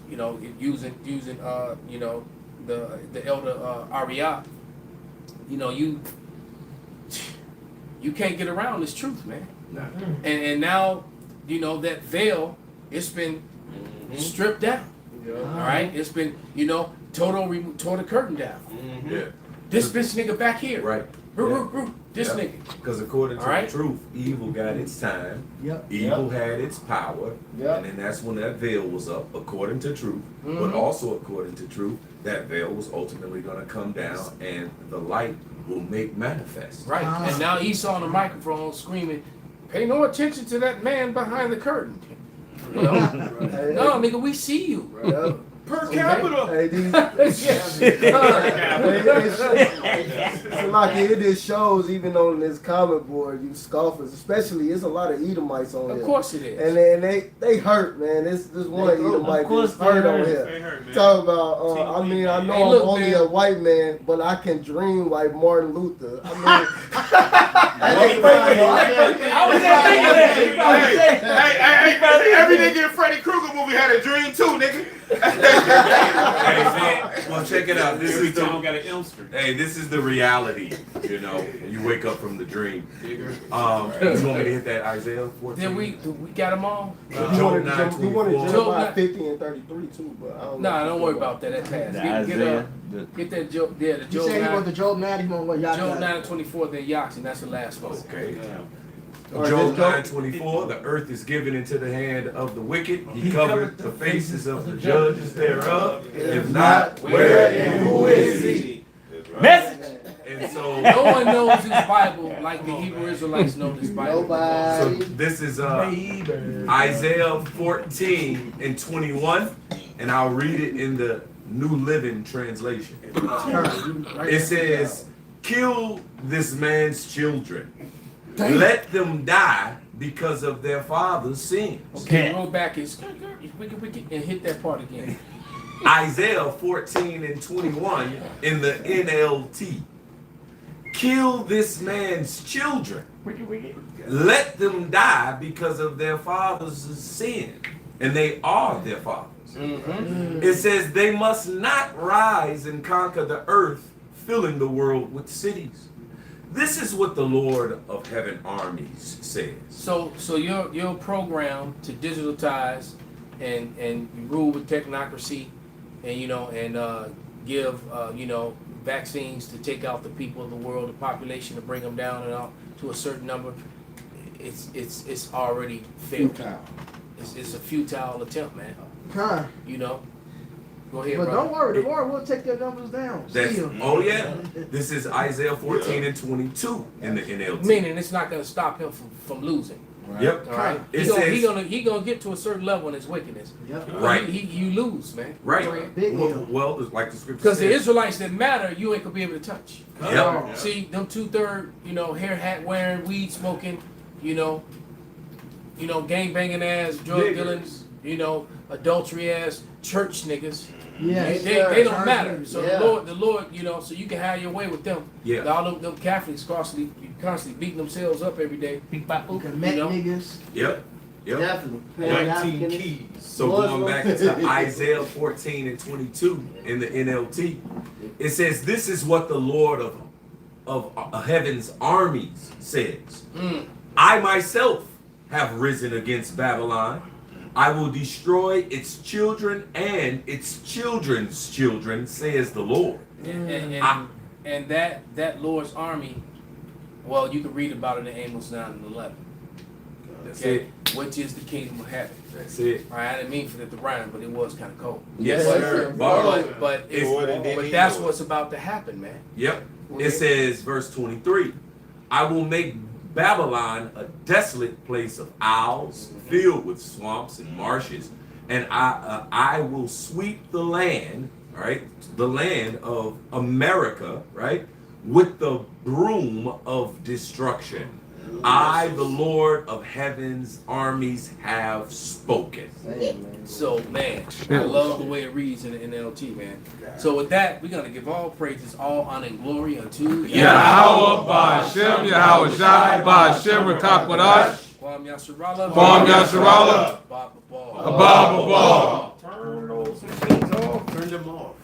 using the elder Ariah, You can't get around this truth, man. And now, you know, that veil, it's been stripped down. All right, it's been, you know, tore the curtain down. Yeah. This bitch nigga back here. Right. This nigga. Because according to Alright. the truth, evil got its time. Yep. Evil had its power. Yep. And then that's when that veil was up, according to truth. But also according to truth, that veil was ultimately going to come down and the light will make manifest. Right. And now Esau on the microphone screaming, pay no attention to that man behind the curtain. You know? No, nigga, we see you. Yeah. Per capita. Hey, these, like it just shows even on this comment board, you scoffers, especially it's a lot of Edomites on here. Of course it is. And they hurt, man. This one Edomite that's hurt on here. They hurt, man. Talk about, I mean, I know Hey, I'm look, only man. a white man, but I can dream like Martin Luther. I mean, Hey, every nigga in Freddy Krueger movie had a dream too, nigga. Hey, man, well, check it out. This is Tom the, got an Elmster. hey, this is the reality, you know. You wake up from the dream. You want me to hit that Isaiah 14? Then we got them all. Job he wanted 9:24. Jeremiah 50 and 33 too, but I don't know. Nah, don't worry about that. That pass. The Get Isaiah, get that Job. Yeah, the You Job say he want 9. the Job 9, he want what y'all Job got? 9:24. Then Yoxin. That's the last one. Okay. All right, Job let's 9:24, the earth is given into the hand of the wicked. He covered the faces of the judges thereof. If not, where and who is he? Message. And so, No one knows this Bible like the Hebrew Israelites know this Bible. so Nobody. this is Isaiah 14 and 21, and I'll read it in the New Living Translation. It says, "Kill this man's children. Let them die because of their father's sins." Okay, roll back and wicked, and hit that part again. Isaiah 14 and 21 in the NLT. "Kill this man's children. Let them die because of their father's sin." And they are their fathers. It says they must not rise and conquer the earth, filling the world with cities. This is what the Lord of heaven armies says. So your program to digitalize and rule with technocracy, and you know, and give you know, vaccines to take out the people of the world, the population, to bring them down and out to a certain number. It's already failed. It's a futile attempt, man. Huh. You know. Go ahead, But brother. don't worry, the Lord will take your numbers down. That's, Still. oh yeah, this is Isaiah 14 and 22 in the NLT. Meaning it's not going to stop him from losing. Yep. All right. It He gonna get to a certain level in his wickedness. Yep. Right. You lose, man. Right. Big deal. Well, like the scripture Because the says. Israelites that matter, you ain't gonna be able to touch. Yep. See, them 2/3, you know, hair hat wearing, weed smoking, you know, gang banging ass, drug dealing, you know, adultery ass church niggas. Yes, They don't matter. So Yeah. the Lord, you know, so you can have your way with them. Yeah. All them Catholics constantly beating themselves up every day. You can met You know? niggas. Yep. Yep. Definitely. 19 keys. So going back to Isaiah 14 and 22 in the NLT, it says, "This is what the Lord of heaven's armies says. I myself have risen against Babylon. I will destroy its children and its children's children, says the Lord." And that Lord's army, well, you can read about it in Amos 9 and 11. That's Okay, it. which is the kingdom of heaven. That's it. All right, I didn't mean for that to rhyme, but it was kind of cold. Yes, Yes, sir. sir. But that's what's about to happen, man. Yep. It says, verse 23, "I will make Babylon a desolate place of owls, filled with swamps and marshes, and I will sweep the land, right, the land of America, right, with the broom of destruction. I, the Lord of heaven's armies, have spoken." So, man, I love the way it reads in the NLT, man. So with that, we're going to give all praises, all honor and glory unto Yahweh Ba'Shem, Yahweh Shai, Ba'Shem Rakakwadash, Kwam Yasharala, Kwam Yasharala, Abba Ball. Abba Ball. Turn those things off. Turn them off.